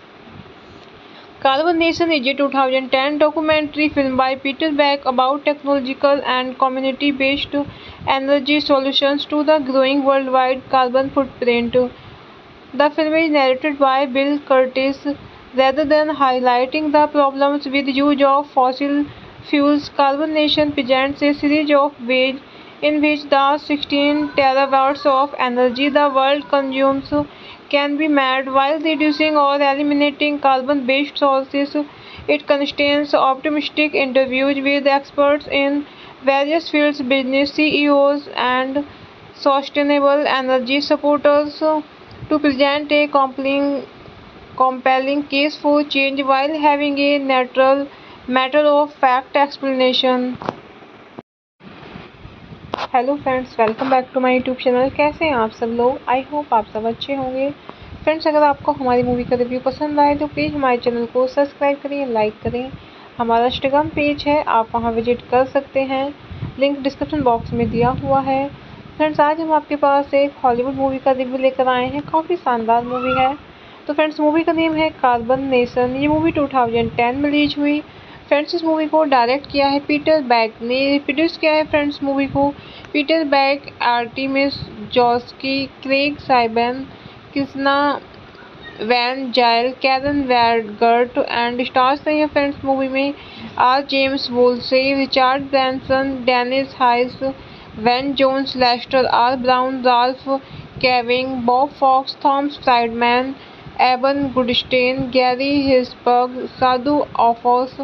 Carbon nation is a 2010 documentary film by Peter Beck about technological and community-based energy solutions to the growing worldwide carbon footprint. The film is narrated by Bill Curtis. Rather than highlighting the problems with use of fossil fuels, Carbon Nation presents a series of ways in which the 16 terawatts of energy the world consumes can be met while reducing or eliminating carbon-based sources. It contains optimistic interviews with experts in various fields, business CEOs, and sustainable energy supporters to present a compelling case for change while having a natural matter of fact explanation. Hello friends, welcome back to my YouTube channel. कैसे हैं आप सब लोग? I hope आप सब अच्छे होंगे। Friends अगर आपको हमारी मूवी का रिव्यू पसंद आए तो प्लीज़ हमारे चैनल को सब्सक्राइब करें, लाइक करें। हमारा इंस्टाग्राम पेज है, आप वहां विजिट कर सकते हैं। लिंक डिस्क्रिप्शन बॉक्स में दिया हुआ है। फ्रेंड्स आज हम आपके पास एक हॉलीवुड मूवी का रिव्यू लेकर आए हैं। काफ़ी शानदार मूवी है। तो फ्रेंड्स मूवी का नेम है कार्बन नेशन। ये मूवी 2010 में रिलीज हुई। फ्रेंड्स इस मूवी को डायरेक्ट किया है पीटर बैक ने। प्रोड्यूस किया है फ्रेंड्स मूवी को Peter back, Artemis जॉस्की, Craig साइबन, Krishna Van Zyl, Karen वैडगर्ट and stars नहीं है फ्रेंड्स मूवी में are James Woolsey, Richard Branson, Dennis Hayes, Van Jones, Lester R Brown, Ralph caving, Bob Fox, Thomas Friedman, Eban Goodstein, Gary हिसबर्ग, Sadhu Aufochs,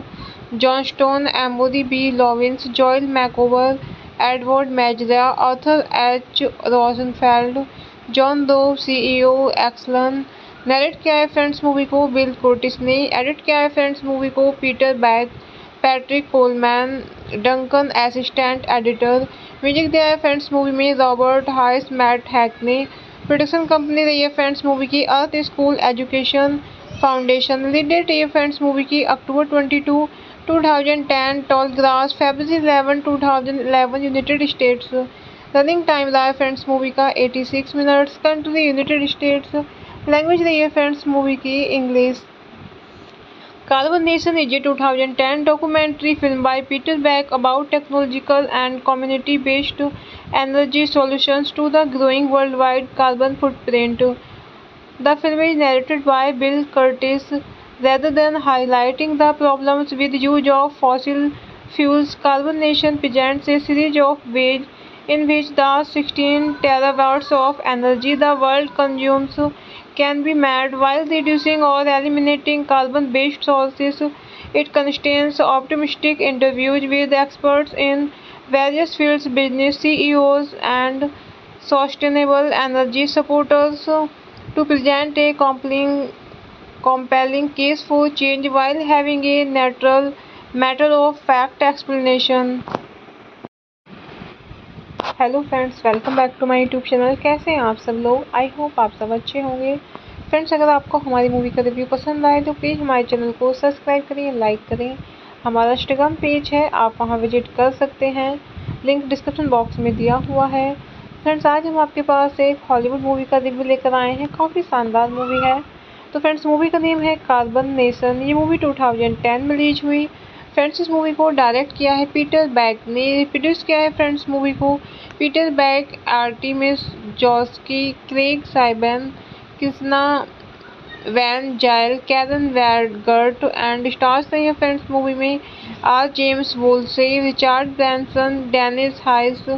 John stone, Amory B Lovins, Joel Makower, Edward Mazria, Arthur H Rosenfeld, John दो, CEO Exelon. Narrate किया है friends movie को Bill Cortés ने। Edit किया है friends movie को Peter back, Patrick Coleman, Duncan assistant editor. Music दिया है फ्रेंड्स मूवी में रॉबर्ट हाइस, मैट हैक ने। प्रोडक्शन कंपनी रही है फ्रेंड्स मूवी की Earth school education foundation. Release date है फ्रेंड्स मूवी की अक्टूबर 22, 2010, टॉल ग्रास, फरवरी 11, 2011, यूनाइटेड स्टेट्स। रनिंग टाइम रहा है फ्रेंड्स मूवी का 86 minutes. Country United States. Language रही है फ्रेंड्स मूवी की English. Carbon Nation is a 2010 documentary film by Peter Beck about technological and community-based energy solutions to the growing worldwide carbon footprint. The film is narrated by Bill Curtis. Rather than highlighting the problems with use of fossil fuels, Carbon Nation presents a series of ways in which the 16 terawatts of energy the world consumes can be met while reducing or eliminating carbon-based sources. It contains optimistic interviews with experts in various fields, business CEOs, and sustainable energy supporters to present a compelling case for change while having a natural matter of fact explanation. Hello friends, welcome back to my YouTube channel. कैसे हैं आप सब लोग? I hope आप सब अच्छे होंगे। Friends अगर आपको हमारी मूवी का रिव्यू पसंद आए तो प्लीज़ हमारे चैनल को सब्सक्राइब करें, लाइक करें। हमारा इंस्टाग्राम पेज है, आप वहां विजिट कर सकते हैं। लिंक डिस्क्रिप्शन बॉक्स में दिया हुआ है। फ्रेंड्स आज हम आपके पास एक हॉलीवुड मूवी का रिव्यू लेकर आए हैं। काफ़ी शानदार मूवी है। तो फ्रेंड्स मूवी का नेम है कार्बन नेशन। ये मूवी 2010 में रिलीज हुई। फ्रेंड्स इस मूवी को डायरेक्ट किया है पीटर बैक ने। प्रोड्यूस किया है फ्रेंड्स मूवी को Peter back, Artemis जॉस्की, Craig साइबन, Krishna Van Zyl, Karen वैडगर्ट and stars नहीं है फ्रेंड्स मूवी में are James Woolsey, Richard Branson, Dennis Hayes,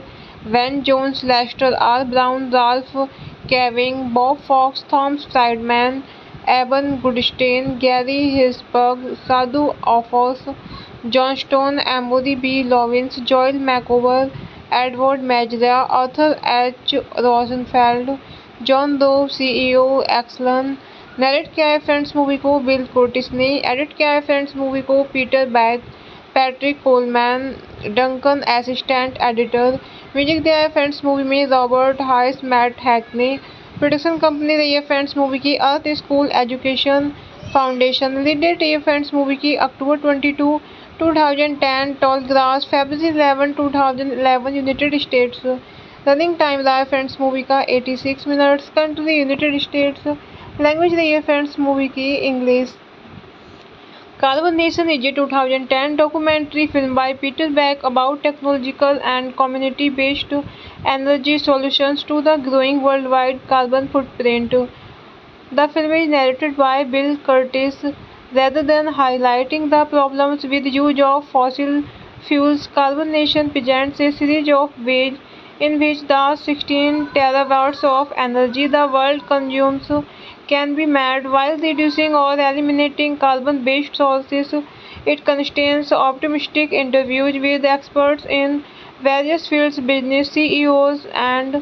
Van Jones, Lester R Brown, Ralph caving, Bob Fox, Thomas Friedman, Eban Goodstein, Gary हिसबर्ग, Sadhu Aufochs, John stone, Amory B Lovins, Joel Makower, Edward Mazria, Arthur H Rosenfeld, John दो, CEO Exelon. Narrate किया है friends movie को Bill Cortés ने। Edit किया है friends movie को Peter back, Patrick Coleman, Duncan assistant editor. Music दिया है फ्रेंड्स मूवी में रॉबर्ट हाइस, मैट हैक ने। प्रोडक्शन कंपनी रही है फ्रेंड्स मूवी की Earth school education foundation. Release date है फ्रेंड्स मूवी की अक्टूबर 22, 2010, टॉल ग्रास, फरवरी 11, 2011, यूनाइटेड स्टेट्स। रनिंग टाइम रहा है फ्रेंड्स मूवी का 86 minutes. Country United States. Language रही है फ्रेंड्स मूवी की English. Carbon nation is a 2010 documentary film by Peter Beck about technological and community-based energy solutions to the growing worldwide carbon footprint. The film is narrated by Bill Curtis. Rather than highlighting the problems with use of fossil fuels, Carbon Nation presents a series of ways in which the 16 terawatts of energy the world consumes can be met while reducing or eliminating carbon-based sources. It contains optimistic interviews with experts in various fields, business CEOs, and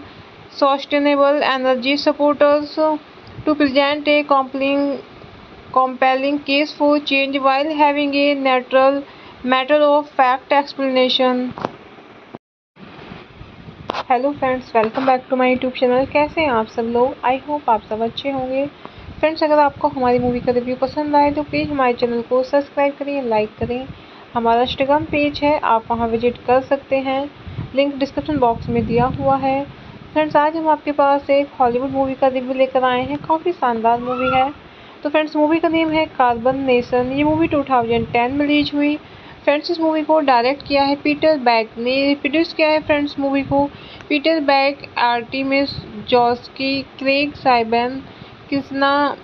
sustainable energy supporters to present a compelling case for change while having a natural matter of fact explanation. Hello friends, welcome back to my YouTube channel. कैसे हैं आप सब लोग? I hope आप सब अच्छे होंगे। Friends अगर आपको हमारी मूवी का रिव्यू पसंद आए तो प्लीज़ हमारे चैनल को सब्सक्राइब करें, लाइक करें। हमारा इंस्टाग्राम पेज है, आप वहां विजिट कर सकते हैं। लिंक डिस्क्रिप्शन बॉक्स में दिया हुआ है। फ्रेंड्स आज हम आपके पास एक हॉलीवुड मूवी का रिव्यू लेकर आए हैं। काफ़ी शानदार मूवी है। तो फ्रेंड्स मूवी का नेम है कार्बन नेशन। ये मूवी 2010 में रिलीज हुई। फ्रेंड्स इस मूवी को डायरेक्ट किया है पीटर बैक ने। प्रोड्यूस किया है फ्रेंड्स मूवी को Peter back, Artemis जॉस्की, Craig साइबन, Krishna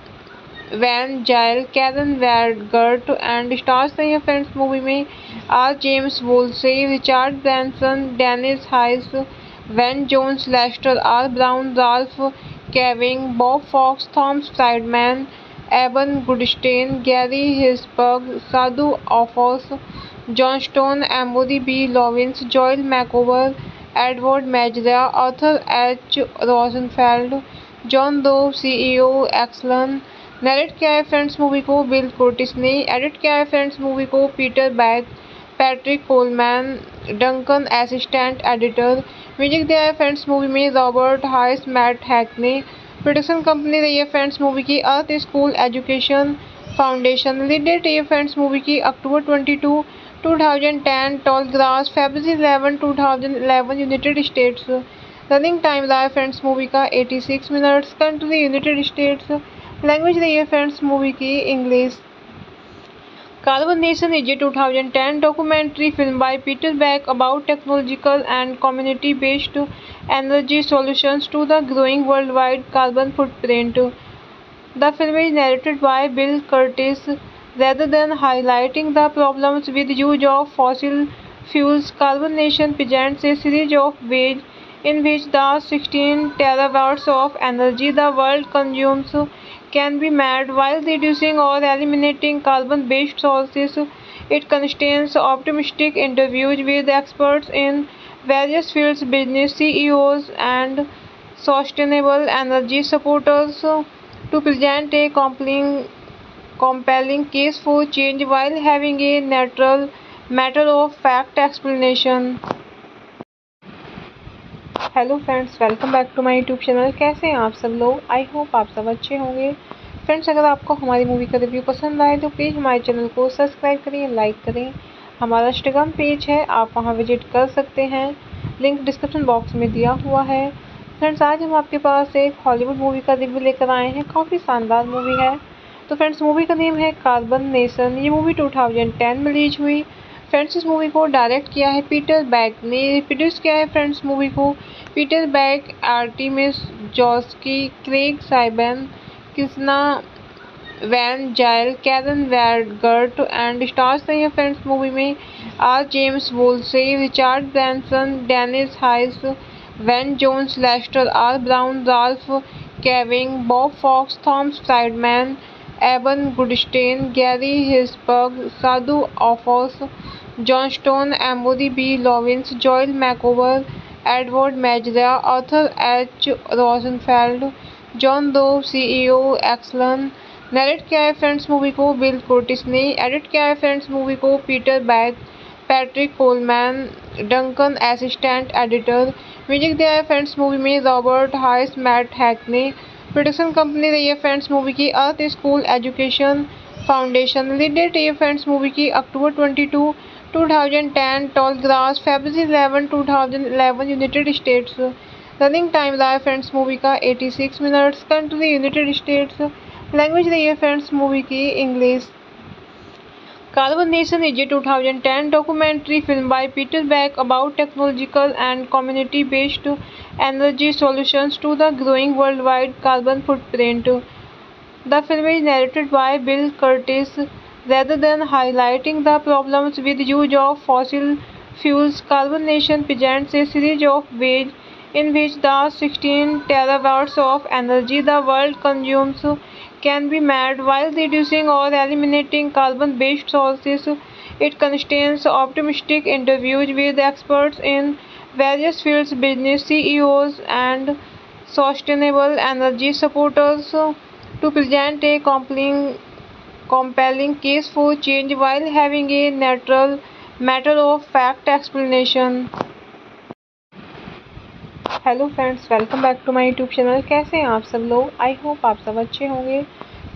Van Zyl, Karen वैडगर्ट and stars नहीं है फ्रेंड्स मूवी में are James Woolsey, Richard Branson, Dennis Hayes, Van Jones, Lester R Brown, Ralph caving, Bob Fox, Thomas Friedman, Eban Goodstein, Gary हिसबर्ग, Sadhu Aufochs, John stone, Amory B Lovins, Joel Makower, Edward Mazria, Arthur H Rosenfeld, John दो, CEO Exelon. Narrate किया है friends movie को Bill Cortés ने। Edit किया है friends movie को Peter back, Patrick Coleman, Duncan assistant editor. Music दिया है फ्रेंड्स मूवी में रॉबर्ट हाइस, मैट हैक ने। प्रोडक्शन कंपनी रही है फ्रेंड्स मूवी की Earth school education foundation. Release date है फ्रेंड्स मूवी की अक्टूबर 22, 2010, टॉल ग्रास, फरवरी 11, 2011, यूनाइटेड स्टेट्स। रनिंग टाइम रहा है फ्रेंड्स मूवी का 86 minutes. Country United States. Language रही है फ्रेंड्स मूवी की English. Carbon Nation is a 2010 documentary film by Peter Beck about technological and community-based energy solutions to the growing worldwide carbon footprint. The film is narrated by Bill Curtis. Rather than highlighting the problems with use of fossil fuels, Carbon Nation presents a series of ways in which the 16 terawatts of energy the world consumes can be met while reducing or eliminating carbon-based sources. It contains optimistic interviews with experts in various fields, business CEOs, and sustainable energy supporters to present a compelling case for change while having a natural matter of fact explanation. Hello friends, welcome back to my YouTube channel. कैसे हैं आप सब लोग? I hope आप सब अच्छे होंगे। Friends अगर आपको हमारी मूवी का रिव्यू पसंद आए तो प्लीज़ हमारे चैनल को सब्सक्राइब करें, लाइक करें। हमारा इंस्टाग्राम पेज है, आप वहां विजिट कर सकते हैं। लिंक डिस्क्रिप्शन बॉक्स में दिया हुआ है। फ्रेंड्स आज हम आपके पास एक हॉलीवुड मूवी का रिव्यू लेकर आए हैं। काफ़ी शानदार मूवी है। तो फ्रेंड्स मूवी का नेम है कार्बन नेशन। ये मूवी 2010 में रिलीज हुई। फ्रेंड्स इस मूवी को डायरेक्ट किया है पीटर बैक ने। प्रोड्यूस किया है फ्रेंड्स मूवी को Peter back, Artemis जॉस्की, Craig साइबन, Krishna Van Zyl, Karen वैडगर्ट and stars नहीं है फ्रेंड्स मूवी में are James Woolsey, Richard Branson, Dennis Hayes, Van Jones, Lester R Brown, Ralph caving, Bob Fox, Thomas Friedman, Eban Goodstein, Gary हिसबर्ग, Sadhu Aufochs, John stone, Amory B Lovins, Joel Makower, Edward Mazria, Arthur H Rosenfeld, John दो, CEO Exelon. Narrate किया है friends movie को Bill Cortés ने। Edit किया है friends movie को Peter back, Patrick Coleman, Duncan assistant editor. Music दिया है फ्रेंड्स मूवी में रॉबर्ट हाइस, मैट हैक ने। प्रोडक्शन कंपनी रही है फ्रेंड्स मूवी की Earth school education foundation. Release date रही है फ्रेंड्स मूवी की अक्टूबर 22, 2010, टॉल ग्रास, फरवरी 11, 2011, यूनाइटेड स्टेट्स। रनिंग टाइम रहा है फ्रेंड्स मूवी का 86 minutes. Country United States. Language रही है फ्रेंड्स मूवी की English. Carbon nation is a 2010 documentary film by Peter Beck about technological and community-based energy solutions to the growing worldwide carbon footprint. The film is narrated by Bill Curtis. Rather than highlighting the problems with use of fossil fuels, Carbon Nation presents a series of ways in which the 16 terawatts of energy the world consumes can be met while reducing or eliminating carbon-based sources. It contains optimistic interviews with experts in various fields, business CEOs, and sustainable energy supporters to present a compelling case for change while having a natural matter of fact explanation. Hello friends, welcome back to my YouTube channel. कैसे हैं आप सब लोग? I hope आप सब अच्छे होंगे।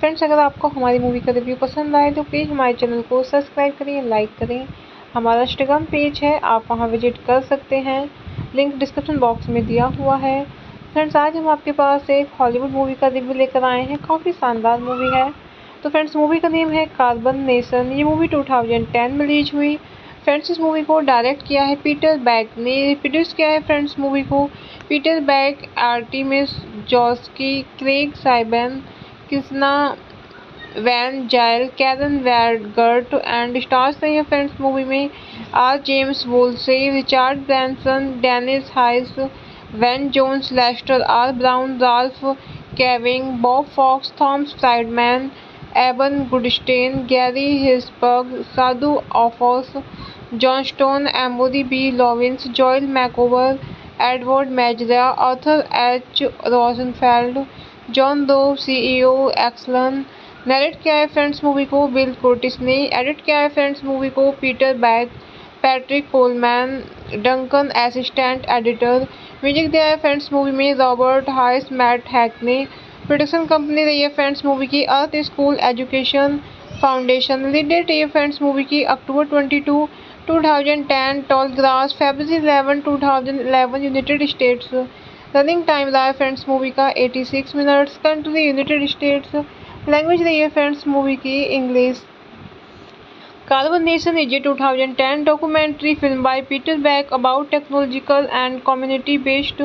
Friends अगर आपको हमारी मूवी का रिव्यू पसंद आए तो प्लीज़ हमारे चैनल को सब्सक्राइब करें, लाइक करें। हमारा इंस्टाग्राम पेज है, आप वहां विजिट कर सकते हैं। लिंक डिस्क्रिप्शन बॉक्स में दिया हुआ है। फ्रेंड्स आज हम आपके पास एक हॉलीवुड मूवी का रिव्यू लेकर आए हैं। काफ़ी शानदार मूवी है। तो फ्रेंड्स मूवी का नेम है कार्बन नेशन। ये मूवी 2010 में रिलीज हुई। फ्रेंड्स इस मूवी को डायरेक्ट किया है पीटर बैक ने। प्रोड्यूस किया है फ्रेंड्स मूवी को Peter back, Artemis जॉस्की, Craig साइबन, Krishna Van Zyl, Karen वैडगर्ट and stars नहीं है फ्रेंड्स मूवी में are James Woolsey, Richard Branson, Dennis Hayes, Van Jones, Lester R Brown, Ralph caving, Bob Fox, Thomas Friedman, Eban Goodstein, Gary हिसबर्ग, Sadhu Aufochs, John stone, Amory B Lovins, Joel Makower, Edward Mazria, Arthur H Rosenfeld, John दो, CEO Exelon. Narrate किया है friends movie को Bill Cortés ने। Edit किया है friends movie को Peter back, Patrick Coleman, Duncan assistant editor. Music दिया है फ्रेंड्स मूवी में रॉबर्ट हाइस, मैट हैक ने। प्रोडक्शन कंपनी रही है फ्रेंड्स मूवी की Earth school education foundation. Release date रही है फ्रेंड्स मूवी की अक्टूबर 22, 2010, टॉल ग्रास, फरवरी 11, 2011, यूनाइटेड स्टेट्स। रनिंग टाइम रहा है फ्रेंड्स मूवी का 86 minutes. Country United States. Language रही है फ्रेंड्स मूवी की English. Carbon Nation is a 2010 documentary film by Peter Beck about technological and community-based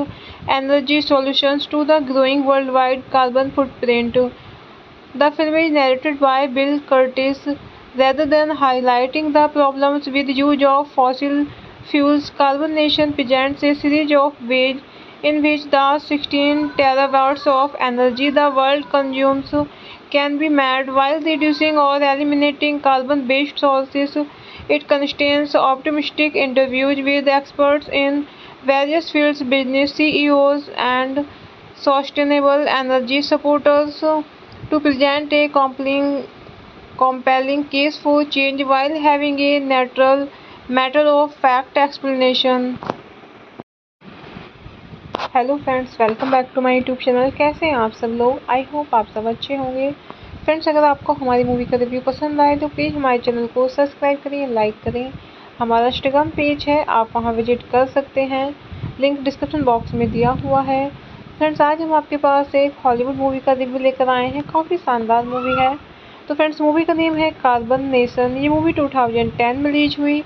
energy solutions to the growing worldwide carbon footprint. The film is narrated by Bill Curtis. Rather than highlighting the problems with use of fossil fuels, Carbon Nation presents a series of ways in which the 16 terawatts of energy the world consumes can be met while reducing or eliminating carbon-based sources. It contains optimistic interviews with experts in various fields, business CEOs, and sustainable energy supporters to present a compelling case for change while having a natural matter of fact explanation. Hello friends, welcome back to my YouTube channel. कैसे हैं आप सब लोग? I hope आप सब अच्छे होंगे। Friends अगर आपको हमारी मूवी का रिव्यू पसंद आए तो प्लीज़ हमारे चैनल को सब्सक्राइब करें, लाइक करें। हमारा इंस्टाग्राम पेज है, आप वहां विजिट कर सकते हैं। लिंक डिस्क्रिप्शन बॉक्स में दिया हुआ है। फ्रेंड्स आज हम आपके पास एक हॉलीवुड मूवी का रिव्यू लेकर आए हैं। काफ़ी शानदार मूवी है। तो फ्रेंड्स मूवी का नेम है कार्बन नेशन। ये मूवी 2010 में रिलीज हुई।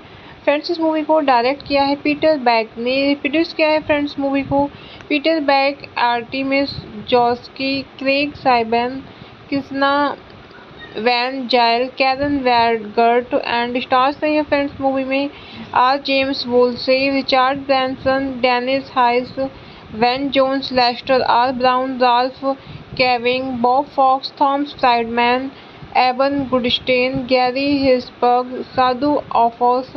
फ्रेंड्स इस मूवी को डायरेक्ट किया है पीटर बैक ने। प्रोड्यूस किया है फ्रेंड्स मूवी को Peter back, Artemis जॉस्की, Craig साइबन, Krishna Van Zyl, Karen वैडगर्ट and stars नहीं है फ्रेंड्स मूवी में are James Woolsey, Richard Branson, Dennis Hayes, Van Jones, Lester R Brown, Ralph caving, Bob Fox, Thomas Friedman, Eban Goodstein, Gary हिसबर्ग, Sadhu Aufochs,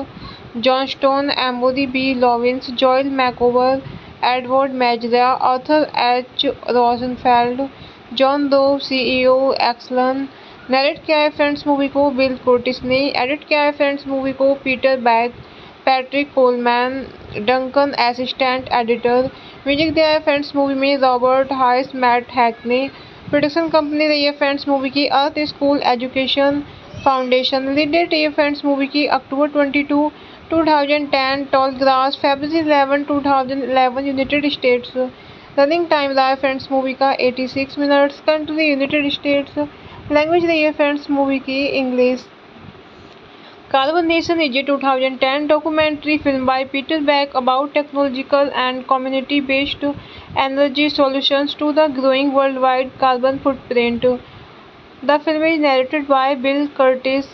John stone, Amory B Lovins, Joel Makower, Edward Mazria, Arthur H Rosenfeld, John दो, CEO Exelon. Narrate किया है friends movie को Bill Cortés ने। Edit किया है friends movie को Peter back, Patrick Coleman, Duncan assistant editor. Music दिया है फ्रेंड्स मूवी में रॉबर्ट हाइस, मैट हैक ने। प्रोडक्शन कंपनी रही है फ्रेंड्स मूवी की Earth school education foundation. Release date रही है फ्रेंड्स मूवी की अक्टूबर 22, 2010, टॉल ग्रास, फरवरी 11, 2011, यूनाइटेड स्टेट्स। रनिंग टाइम रहा है फ्रेंड्स मूवी का 86 minutes. Country United States. Language रही है फ्रेंड्स मूवी की English. Carbon nation is a 2010 documentary film by Peter Beck about technological and community-based energy solutions to the growing worldwide carbon footprint. The film is narrated by Bill Curtis.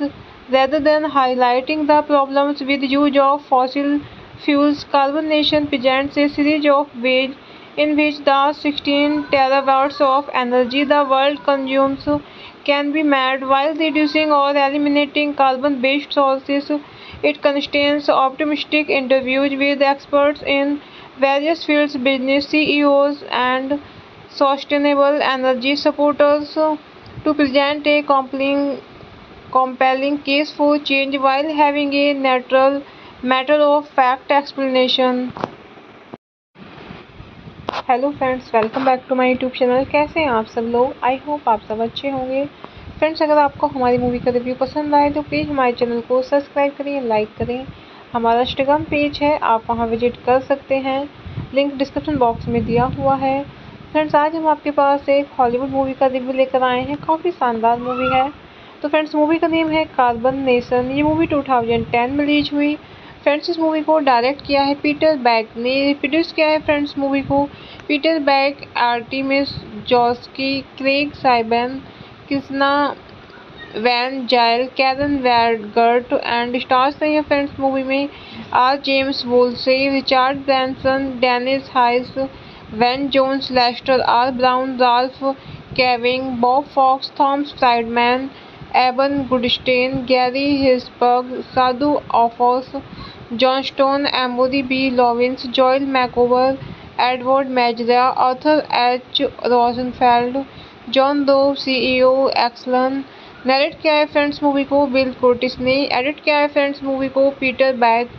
Rather than highlighting the problems with use of fossil fuels, Carbon Nation presents a series of ways in which the 16 terawatts of energy the world consumes can be met while reducing or eliminating carbon-based sources. It contains optimistic interviews with experts in various fields, business CEOs, and sustainable energy supporters to present a compelling case for change while having a natural matter of fact explanation. Hello friends, welcome back to my YouTube channel. कैसे हैं आप सब लोग? I hope आप सब अच्छे होंगे। Friends अगर आपको हमारी मूवी का रिव्यू पसंद आए तो प्लीज़ हमारे चैनल को सब्सक्राइब करें, लाइक करें। हमारा इंस्टाग्राम पेज है, आप वहां विजिट कर सकते हैं। लिंक डिस्क्रिप्शन बॉक्स में दिया हुआ है। फ्रेंड्स आज हम आपके पास एक हॉलीवुड मूवी का रिव्यू लेकर आए हैं। काफ़ी शानदार मूवी है। तो फ्रेंड्स मूवी का नेम है कार्बन नेशन। ये मूवी 2010 में रिलीज हुई। फ्रेंड्स इस मूवी को डायरेक्ट किया है पीटर बैक ने। प्रोड्यूस किया है फ्रेंड्स मूवी को Peter back, Artemis जॉस्की, Craig साइबन, Krishna Van Zyl, Karen वैडगर्ट and stars नहीं है फ्रेंड्स मूवी में are James Woolsey, Richard Branson, Dennis Hayes, Van Jones, Lester R Brown, Ralph caving, Bob Fox, Thomas Friedman, Eban Goodstein, Gary हिसबर्ग, Sadhu Aufochs, John stone, Amory B Lovins, Joel Makower, Edward Mazria, Arthur H Rosenfeld, John दो, CEO Exelon. Narrate किया है friends movie को Bill Cortés ने। Edit किया है friends movie को Peter back,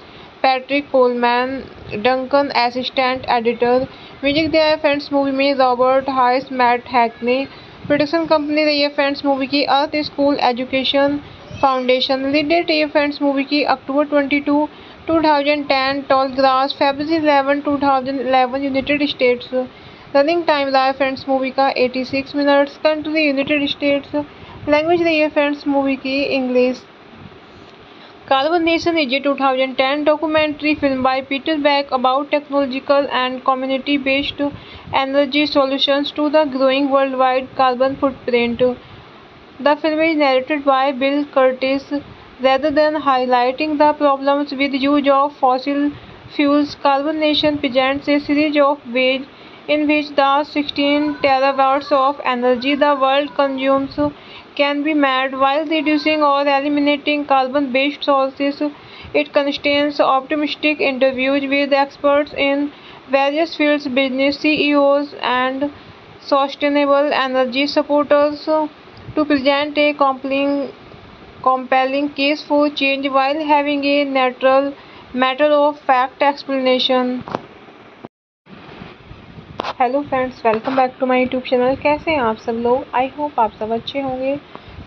Patrick Coleman, Duncan assistant editor. Music दिया है फ्रेंड्स मूवी में रॉबर्ट हाइस, मैट हैक ने। प्रोडक्शन कंपनी रही है फ्रेंड्स मूवी की Earth school education foundation. Release date रही है फ्रेंड्स मूवी की अक्टूबर 22, 2010, टॉल ग्रास, फरवरी 11, 2011, यूनाइटेड स्टेट्स। रनिंग टाइम रहा है फ्रेंड्स मूवी का 86 minutes. Country United States. Language रही है फ्रेंड्स मूवी की English. Carbon Nation is a 2010 documentary film by Peter Beck about technological and community-based energy solutions to the growing worldwide carbon footprint. The film is narrated by Bill Curtis. Rather than highlighting the problems with use of fossil fuels, Carbon Nation presents a series of ways in which the 16 terawatts of energy the world consumes can be met while reducing or eliminating carbon-based sources. It contains optimistic interviews with experts in various fields, business CEOs, and sustainable energy supporters to present a compelling case for change while having a natural matter of fact explanation. Hello friends, welcome back to my YouTube channel. कैसे हैं आप सब लोग? I hope आप सब अच्छे होंगे।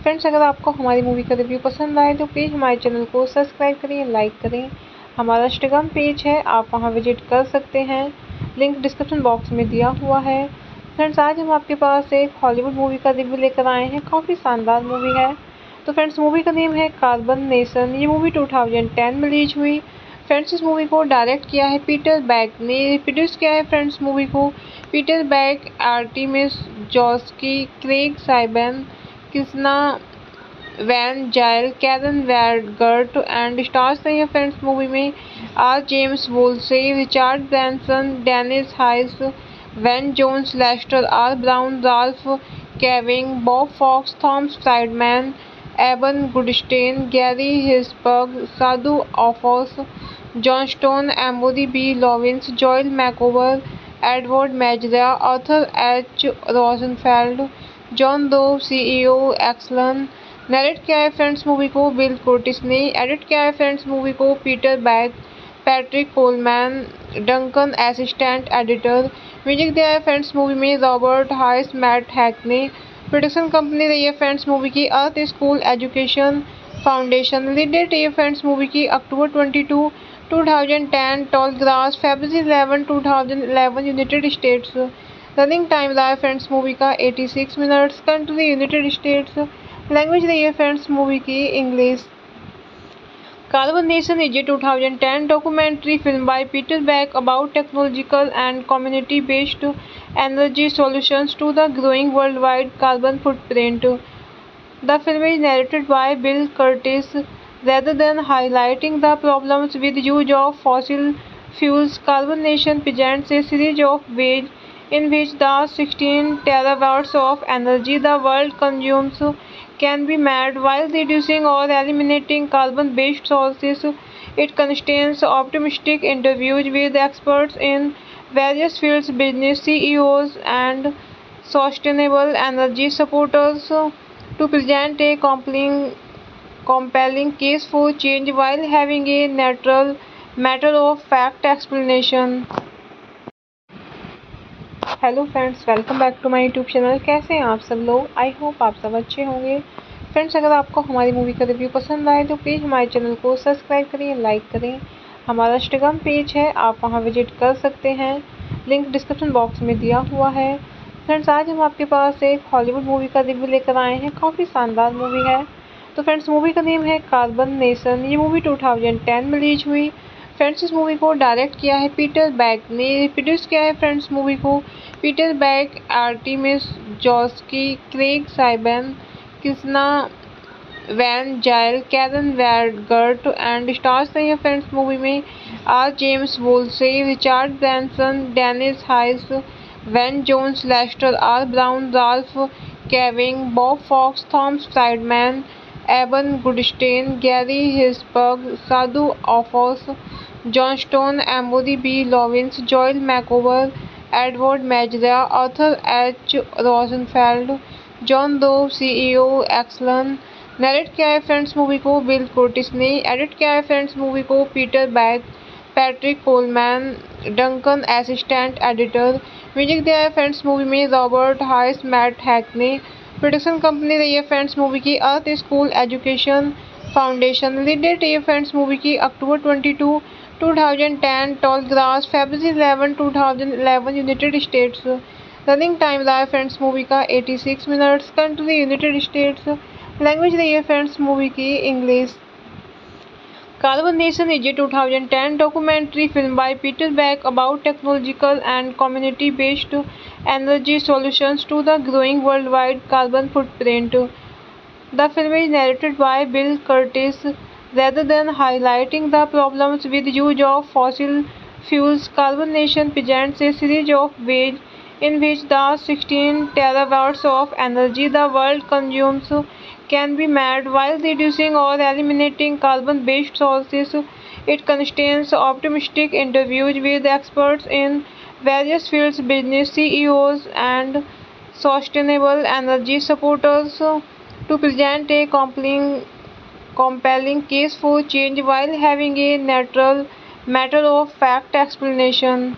Friends अगर आपको हमारी मूवी का रिव्यू पसंद आए तो प्लीज़ हमारे चैनल को सब्सक्राइब करें, लाइक करें। हमारा इंस्टाग्राम पेज है, आप वहां विजिट कर सकते हैं। लिंक डिस्क्रिप्शन बॉक्स में दिया हुआ है। फ्रेंड्स आज हम आपके पास एक हॉलीवुड मूवी का रिव्यू लेकर आए हैं। काफ़ी शानदार मूवी है। तो फ्रेंड्स मूवी का नेम है कार्बन नेशन। ये मूवी 2010 में रिलीज हुई। फ्रेंड्स इस मूवी को डायरेक्ट किया है पीटर बैक ने। प्रोड्यूस किया है फ्रेंड्स मूवी को Peter back, Artemis जॉस्की, Craig साइबन, Krishna Van Zyl, Karen वैडगर्ट and stars नहीं है फ्रेंड्स मूवी में are James Woolsey, Richard Branson, Dennis Hayes, Van Jones, Lester R Brown, Ralph Cavanagh, Bob Fox, Thomas Friedman, Eban Goodstein, Gary हिसबर्ग, Sadhu Aufochs, John stone, Amory B Lovins, Joel Makower, Edward Mazria, Arthur H Rosenfeld, John दो, CEO Exelon. Narrate किया है friends movie को Bill Cortés ने। Edit किया है friends movie को Peter back, Patrick Coleman, Duncan assistant editor. Music दिया है फ्रेंड्स मूवी में रॉबर्ट हाइस, मैट हैक ने। प्रोडक्शन कंपनी रही है फ्रेंड्स मूवी की Earth school education foundation. Release date रही है फ्रेंड्स मूवी की अक्टूबर 22, 2010, टॉल ग्रास, फरवरी 11, 2011, यूनाइटेड स्टेट्स। रनिंग टाइम रहा है फ्रेंड्स मूवी का 86 minutes. Country United States. Language रही है फ्रेंड्स मूवी की English. Carbon nation is a 2010 documentary film by Peter Beck about technological and community-based energy solutions to the growing worldwide carbon footprint. The film is narrated by Bill Curtis. Rather than highlighting the problems with use of fossil fuels, Carbon Nation presents a series of ways in which the 16 terawatts of energy the world consumes can be met while reducing or eliminating carbon-based sources. It contains optimistic interviews with experts in various fields, business CEOs, and sustainable energy supporters to present a compelling case for change while having a natural matter of fact explanation. Hello friends, welcome back to my YouTube channel. कैसे हैं आप सब लोग? I hope आप सब अच्छे होंगे। Friends अगर आपको हमारी मूवी का रिव्यू पसंद आए तो प्लीज़ हमारे चैनल को सब्सक्राइब करें, लाइक करें। हमारा इंस्टाग्राम पेज है, आप वहां विजिट कर सकते हैं। लिंक डिस्क्रिप्शन बॉक्स में दिया हुआ है। फ्रेंड्स आज हम आपके पास एक हॉलीवुड मूवी का रिव्यू लेकर आए हैं। काफ़ी शानदार मूवी है। तो फ्रेंड्स मूवी का नेम है कार्बन नेशन। ये मूवी 2010 में रिलीज हुई। फ्रेंड्स इस मूवी को डायरेक्ट किया है पीटर बैक ने। प्रोड्यूस किया है फ्रेंड्स मूवी को Peter back, Artemis जॉस्की, Craig साइबन, Krishna Van Zyl, Karen वैडगर्ट and stars नहीं है फ्रेंड्स मूवी में are James Woolsey, Richard Branson, Dennis Hayes, Van Jones, Lester R Brown, Ralph Cavanagh, Bob Fox, Thomas Friedman, Eban Goodstein, Gary हिसबर्ग, Sadhu Aufochs, John stone, Amory B Lovins, Joel Makower, Edward Mazria, Arthur H Rosenfeld, John दो, CEO Exelon. Narrate किया है friends movie को Bill Cortés ने। Edit किया है friends movie को Peter back, Patrick Coleman, Duncan assistant editor. Music दिया है फ्रेंड्स मूवी में रॉबर्ट हाइस, मैट हैक ने। प्रोडक्शन कंपनी रही है फ्रेंड्स मूवी की Earth school education foundation. Release date रही है फ्रेंड्स मूवी की अक्टूबर 22, 2010, टॉल ग्रास, फरवरी 11, 2011, यूनाइटेड स्टेट्स। रनिंग टाइम रहा है फ्रेंड्स मूवी का 86 minutes. Country United States. Language रही है फ्रेंड्स मूवी की English. Carbon Nation is a 2010 documentary film by Peter Beck about technological and community-based energy solutions to the growing worldwide carbon footprint. The film is narrated by Bill Curtis. Rather than highlighting the problems with use of fossil fuels, Carbon Nation presents a series of ways in which the 16 terawatts of energy the world consumes can be met while reducing or eliminating carbon-based sources. It contains optimistic interviews with experts in various fields, business CEOs, and sustainable energy supporters to present a compelling case for change while having a natural matter of fact explanation.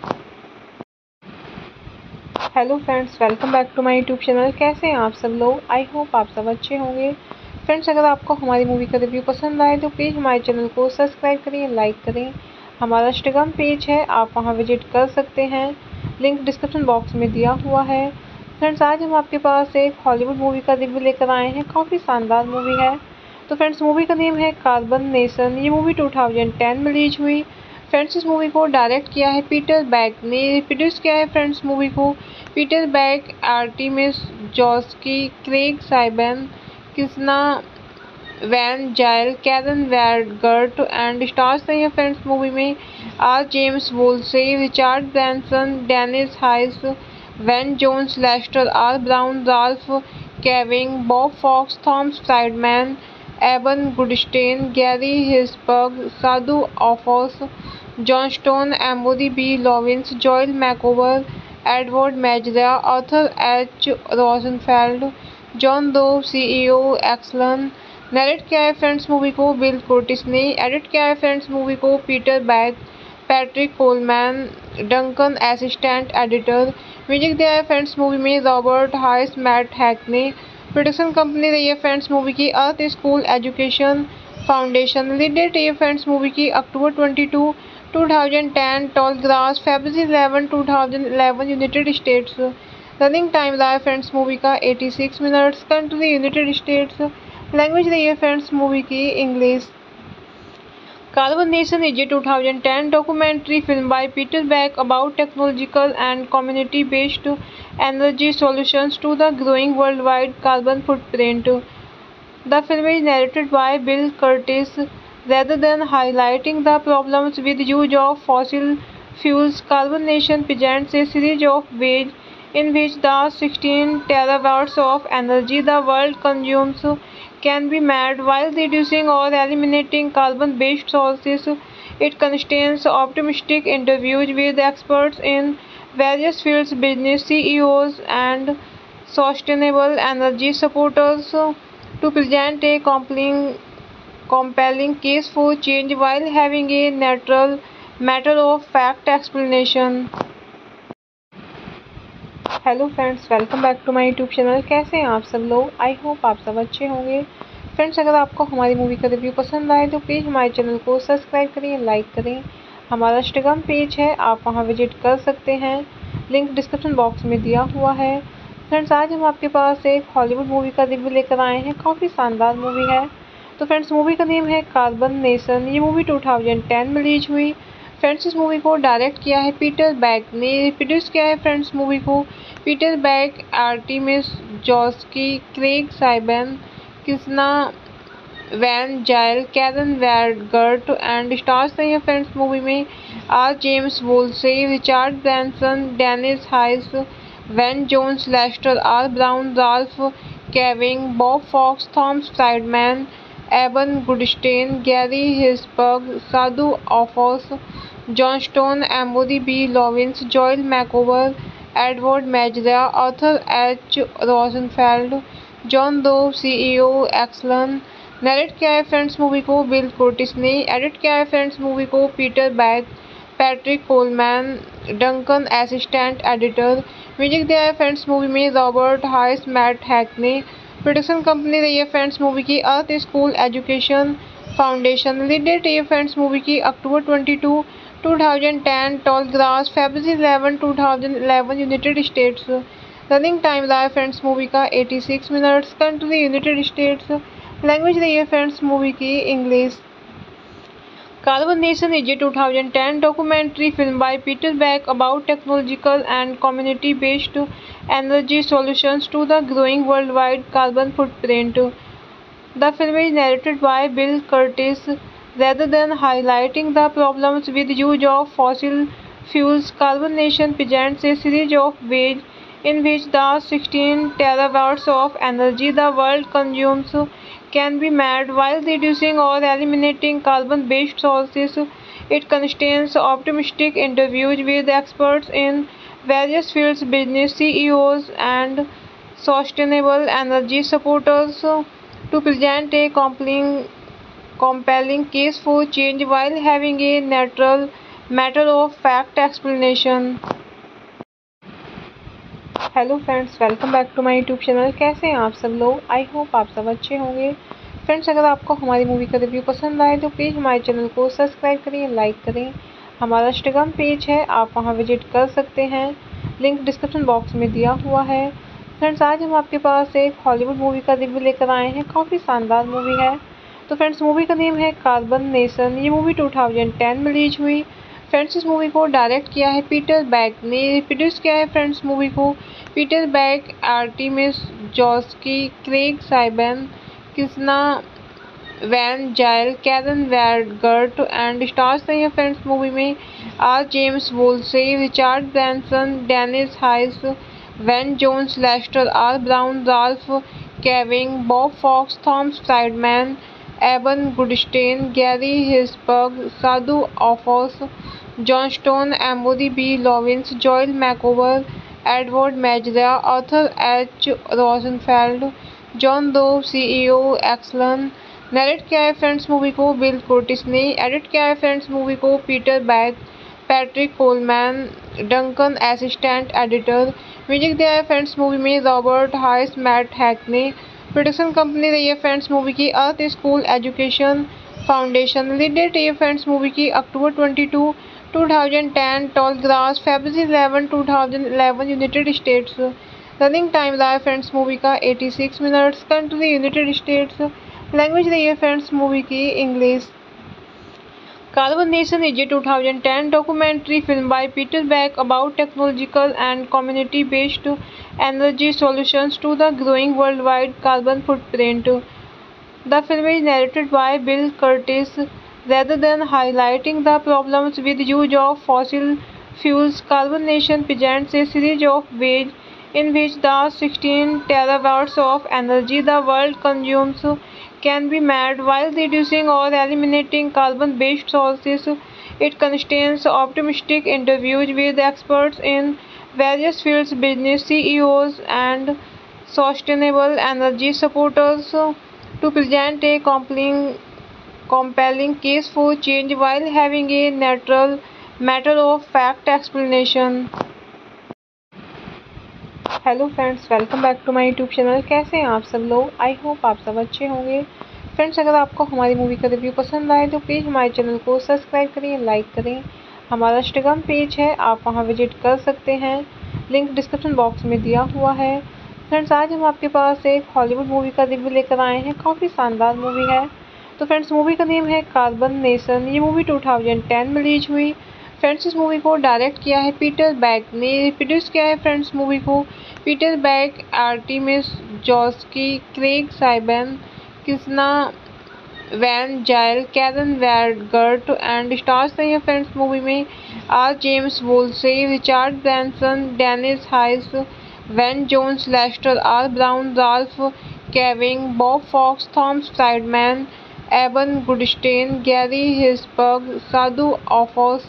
Hello friends, welcome back to my YouTube channel. कैसे हैं आप सब लोग? I hope आप सब अच्छे होंगे। Friends अगर आपको हमारी मूवी का रिव्यू पसंद आए तो प्लीज़ हमारे चैनल को सब्सक्राइब करें, लाइक करें। हमारा इंस्टाग्राम पेज है, आप वहां विजिट कर सकते हैं। लिंक डिस्क्रिप्शन बॉक्स में दिया हुआ है। फ्रेंड्स आज हम आपके पास एक हॉलीवुड मूवी का रिव्यू लेकर आए हैं। काफ़ी शानदार मूवी है। तो फ्रेंड्स मूवी का नेम है कार्बन नेशन। ये मूवी 2010 में रिलीज हुई। फ्रेंड्स इस मूवी को डायरेक्ट किया है पीटर बैक ने। प्रोड्यूस किया है फ्रेंड्स मूवी को Peter back, Artemis जॉस्की, Craig साइबन, Krishna Van Zyl, Karen वैडगर्ट and stars नहीं है फ्रेंड्स मूवी में are James Woolsey, Richard Branson, Dennis Hayes, Van Jones, Lester R Brown, Ralph caving, Bob Fox, Thomas Friedman, Eban Goodstein, Gary हिसबर्ग, Sadhu Aufochs, John stone, Amory B Lovins, Joel Makower, Edward Mazria, Arthur H Rosenfeld, John दो, CEO Exelon. Narrate किया है friends movie को Bill Cortés ने। Edit किया है friends movie को Peter back, Patrick Coleman, Duncan assistant editor. Music दिया है फ्रेंड्स मूवी में रॉबर्ट हाइस, मैट हैक ने। प्रोडक्शन कंपनी रही है फ्रेंड्स मूवी की Earth school education foundation. Release date रही है फ्रेंड्स मूवी की अक्टूबर 22, 2010, टॉल ग्रास, फरवरी 11, 2011, यूनाइटेड स्टेट्स। रनिंग टाइम रहा है फ्रेंड्स मूवी का 86 minutes. Country United States. Language रही है फ्रेंड्स मूवी की English. Carbon nation is a 2010 documentary film by Peter Beck about technological and community-based energy solutions to the growing worldwide carbon footprint. The film is narrated by Bill Curtis. Rather than highlighting the problems with use of fossil fuels, Carbon Nation presents a series of ways in which the 16 terawatts of energy the world consumes can be met while reducing or eliminating carbon-based sources. It contains optimistic interviews with experts in various fields, business CEOs, and sustainable energy supporters to present a compelling case for change while having a natural matter of fact explanation. Hello friends, welcome back to my YouTube channel. कैसे हैं आप सब लोग? I hope आप सब अच्छे होंगे। Friends अगर आपको हमारी मूवी का रिव्यू पसंद आए तो प्लीज़ हमारे चैनल को सब्सक्राइब करें, लाइक करें। हमारा इंस्टाग्राम पेज है, आप वहां विजिट कर सकते हैं। लिंक डिस्क्रिप्शन बॉक्स में दिया हुआ है। फ्रेंड्स आज हम आपके पास एक हॉलीवुड मूवी का रिव्यू लेकर आए हैं। काफ़ी शानदार मूवी है। तो फ्रेंड्स मूवी का नेम है कार्बन नेशन। ये मूवी 2010 में रिलीज हुई। फ्रेंड्स इस मूवी को डायरेक्ट किया है पीटर बैक ने। प्रोड्यूस किया है फ्रेंड्स मूवी को Peter back, Artemis जॉस्की, Craig साइबन, Krishna Van Zyl, Karen वैडगर्ट and stars नहीं है फ्रेंड्स मूवी में are James Woolsey, Richard Branson, Dennis Hayes, Van Jones, Lester R Brown, Ralph caving, Bob Fox, Thomas Friedman, Eban Goodstein, Gary हिसबर्ग, Sadhu Aufochs, John stone, Amory B Lovins, Joel Makower, Edward Mazria, Arthur H Rosenfeld, John दो, CEO Exelon. Narrate किया है friends movie को Bill Cortés ने। Edit किया है friends movie को Peter back, Patrick Coleman, Duncan assistant editor. Music दिया है फ्रेंड्स मूवी में रॉबर्ट हाइस, मैट हैक ने। प्रोडक्शन कंपनी रही है फ्रेंड्स मूवी की Earth school education foundation. Release date रही है फ्रेंड्स मूवी की अक्टूबर 22, 2010, टॉल ग्रास, फरवरी 11, 2011, यूनाइटेड स्टेट्स। रनिंग टाइम रहा है फ्रेंड्स मूवी का 86 minutes. Country United States. Language रही है फ्रेंड्स मूवी की English. Carbon Nation is a 2010 documentary film by Peter Beck about technological and community-based energy solutions to the growing worldwide carbon footprint. The film is narrated by Bill Curtis. Rather than highlighting the problems with use of fossil fuels, Carbon Nation presents a series of ways in which the 16 terawatts of energy the world consumes can be met while reducing or eliminating carbon-based sources. It contains optimistic interviews with experts in various fields, business CEOs, and sustainable energy supporters to present a compelling case for change while having a natural matter of fact explanation. Hello friends, welcome back to my YouTube channel. कैसे हैं आप सब लोग? I hope आप सब अच्छे होंगे। Friends अगर आपको हमारी मूवी का रिव्यू पसंद आए तो प्लीज़ हमारे चैनल को सब्सक्राइब करें, लाइक करें। हमारा इंस्टाग्राम पेज है, आप वहां विजिट कर सकते हैं। लिंक डिस्क्रिप्शन बॉक्स में दिया हुआ है। फ्रेंड्स आज हम आपके पास एक हॉलीवुड मूवी का रिव्यू लेकर आए हैं। काफ़ी शानदार मूवी है। तो फ्रेंड्स मूवी का नेम है कार्बन नेशन। ये मूवी 2010 में रिलीज हुई। फ्रेंड्स इस मूवी को डायरेक्ट किया है पीटर बैक ने। प्रोड्यूस किया है फ्रेंड्स मूवी को Peter back, Artemis जॉस्की, Craig साइबन, Krishna Van Zyl, Karen वैडगर्ट and stars नहीं है फ्रेंड्स मूवी में are James Woolsey, Richard Branson, Dennis Hayes, Van Jones, Lester R Brown, Ralph caving, Bob Fox, Thomas Friedman, Eban Goodstein, Gary हिसबर्ग, Sadhu Aufochs, John stone, Amory B Lovins, Joel Makower, Edward Mazria, Arthur H Rosenfeld, John दो, CEO Exelon. Narrate किया है friends movie को Bill Cortés ने। Edit किया है friends movie को Peter back, Patrick Coleman, Duncan assistant editor. Music दिया है फ्रेंड्स मूवी में रॉबर्ट हाइस, मैट हैक ने। प्रोडक्शन कंपनी रही है फ्रेंड्स मूवी की Earth school education foundation. Release date है फ्रेंड्स मूवी की अक्टूबर 22, 2010, टॉल ग्रास, फरवरी 11, 2011, यूनाइटेड स्टेट्स। रनिंग टाइम रहा है फ्रेंड्स मूवी का 86 minutes. Country United States. Language रही है फ्रेंड्स मूवी की English. Carbon nation is a 2010 documentary film by Peter Beck about technological and community-based energy solutions to the growing worldwide carbon footprint. The film is narrated by Bill Curtis. Rather than highlighting the problems with use of fossil fuels, Carbon Nation presents a series of ways in which the 16 terawatts of energy the world consumes can be met while reducing or eliminating carbon-based sources. It contains optimistic interviews with experts in various fields, business CEOs, and sustainable energy supporters to present a compelling case for change while having a natural matter of fact explanation. Hello friends, welcome back to my YouTube channel. कैसे हैं आप सब लोग? I hope आप सब अच्छे होंगे। Friends अगर आपको हमारी मूवी का रिव्यू पसंद आए तो प्लीज़ हमारे चैनल को सब्सक्राइब करें, लाइक करें। हमारा इंस्टाग्राम पेज है, आप वहां विजिट कर सकते हैं। लिंक डिस्क्रिप्शन बॉक्स में दिया हुआ है। फ्रेंड्स आज हम आपके पास एक हॉलीवुड मूवी का रिव्यू लेकर आए हैं। काफ़ी शानदार मूवी है। तो फ्रेंड्स मूवी का नेम है कार्बन नेशन। ये मूवी 2010 में रिलीज हुई। फ्रेंड्स इस मूवी को डायरेक्ट किया है पीटर बैक ने। प्रोड्यूस किया है फ्रेंड्स मूवी को Peter back, Artemis जॉस्की, Craig साइबन, Krishna Van Zyl, Karen वैडगर्ट and stars नहीं है फ्रेंड्स मूवी में are James Woolsey, Richard Branson, Dennis Hayes, Van Jones, Lester R Brown, Ralph caving, Bob Fox, Thomas Friedman, Eban Goodstein, Gary हिसबर्ग, Sadhu Aufochs,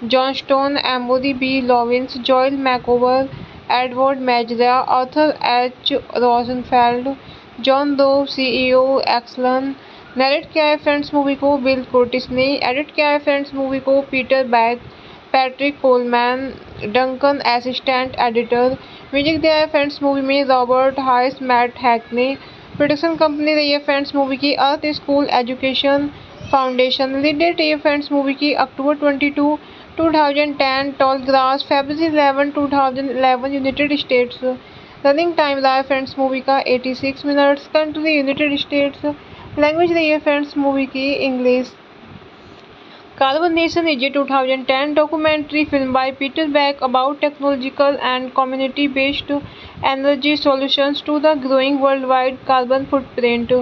John stone, Amory B Lovins, Joel Makower, Edward Mazria, Arthur H Rosenfeld, John दो, CEO Exelon. Narrate किया है friends movie को Bill Cortés ने। Edit किया है friends movie को Peter back, Patrick Coleman, Duncan assistant editor. Music दिया है फ्रेंड्स मूवी में रॉबर्ट हाइस, मैट हैक ने। प्रोडक्शन कंपनी रही है फ्रेंड्स मूवी की Earth school education foundation. Release date है फ्रेंड्स मूवी की अक्टूबर 22, 2010, टॉल ग्रास, फरवरी 11, 2011, यूनाइटेड स्टेट्स। रनिंग टाइम रहा है फ्रेंड्स मूवी का 86 minutes. Country United States. Language रही है फ्रेंड्स मूवी की English. Carbon Nation is a 2010 documentary film by Peter Beck about technological and community-based energy solutions to the growing worldwide carbon footprint.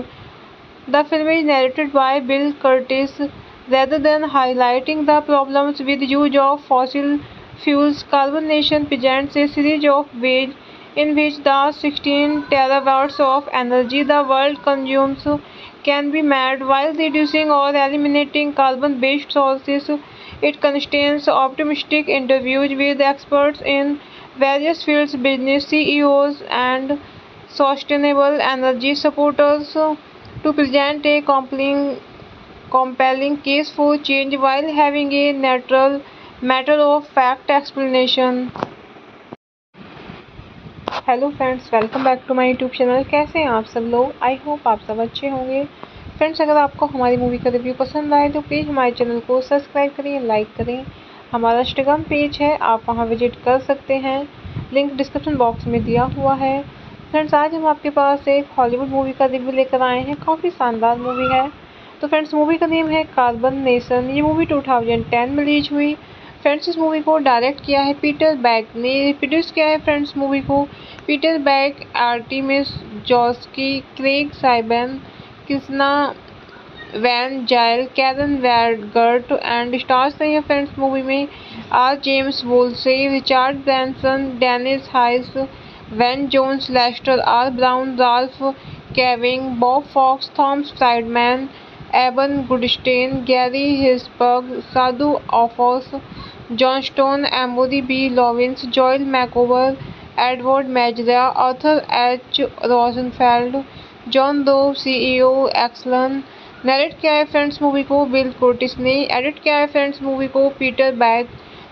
The film is narrated by Bill Curtis. Rather than highlighting the problems with use of fossil fuels, Carbon Nation presents a series of ways in which the 16 terawatts of energy the world consumes can be met while reducing or eliminating carbon-based sources. It contains optimistic interviews with experts in various fields, business CEOs, and sustainable energy supporters to present a compelling case for change while having a natural matter of fact explanation. Hello friends, welcome back to my YouTube channel. कैसे हैं आप सब लोग? I hope आप सब अच्छे होंगे। Friends अगर आपको हमारी मूवी का रिव्यू पसंद आए तो प्लीज़ हमारे चैनल को सब्सक्राइब करें, लाइक करें। हमारा इंस्टाग्राम पेज है, आप वहां विजिट कर सकते हैं। लिंक डिस्क्रिप्शन बॉक्स में दिया हुआ है। फ्रेंड्स आज हम आपके पास एक हॉलीवुड मूवी का रिव्यू लेकर आए हैं। काफ़ी शानदार मूवी है। तो फ्रेंड्स मूवी का नेम है कार्बन नेशन। ये मूवी 2010 में रिलीज हुई। फ्रेंड्स इस मूवी को डायरेक्ट किया है पीटर बैक ने। प्रोड्यूस किया है फ्रेंड्स मूवी को Peter back, Artemis जॉस्की, Craig साइबन, Krishna Van Zyl, Karen वैडगर्ट and stars नहीं है फ्रेंड्स मूवी में are James Woolsey, Richard Branson, Dennis Hayes, Van Jones, Lester R Brown, Ralph caving, Bob Fox, Thomas Friedman, Eban Goodstein, Gary हिसबर्ग, Sadhu Aufochs, John stone, Amory B Lovins, Joel Makower, Edward Mazria, Arthur H Rosenfeld, John दो, CEO Exelon. Narrate किया है friends movie को Bill Cortés ने। Edit किया है friends movie को Peter back,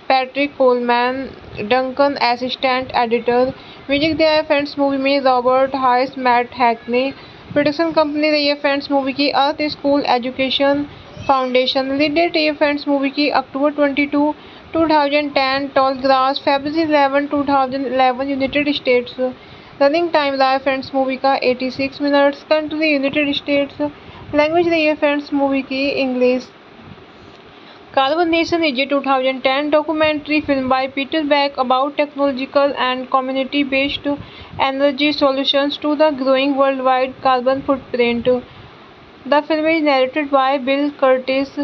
Patrick Coleman, Duncan assistant editor. Music दिया है फ्रेंड्स मूवी में रॉबर्ट हाइस, मैट हैक ने। प्रोडक्शन कंपनी रही है फ्रेंड्स मूवी की Earth school education foundation. Release date रही है फ्रेंड्स मूवी की अक्टूबर 22, 2010, टॉल ग्रास, फरवरी 11, 2011, यूनाइटेड स्टेट्स। रनिंग टाइम रहा है फ्रेंड्स मूवी का 86 minutes. Country United States. Language रही है फ्रेंड्स मूवी की English. Carbon nation is a 2010 documentary film by Peter Beck about technological and community-based energy solutions to the growing worldwide carbon footprint. The film is narrated by Bill Curtis.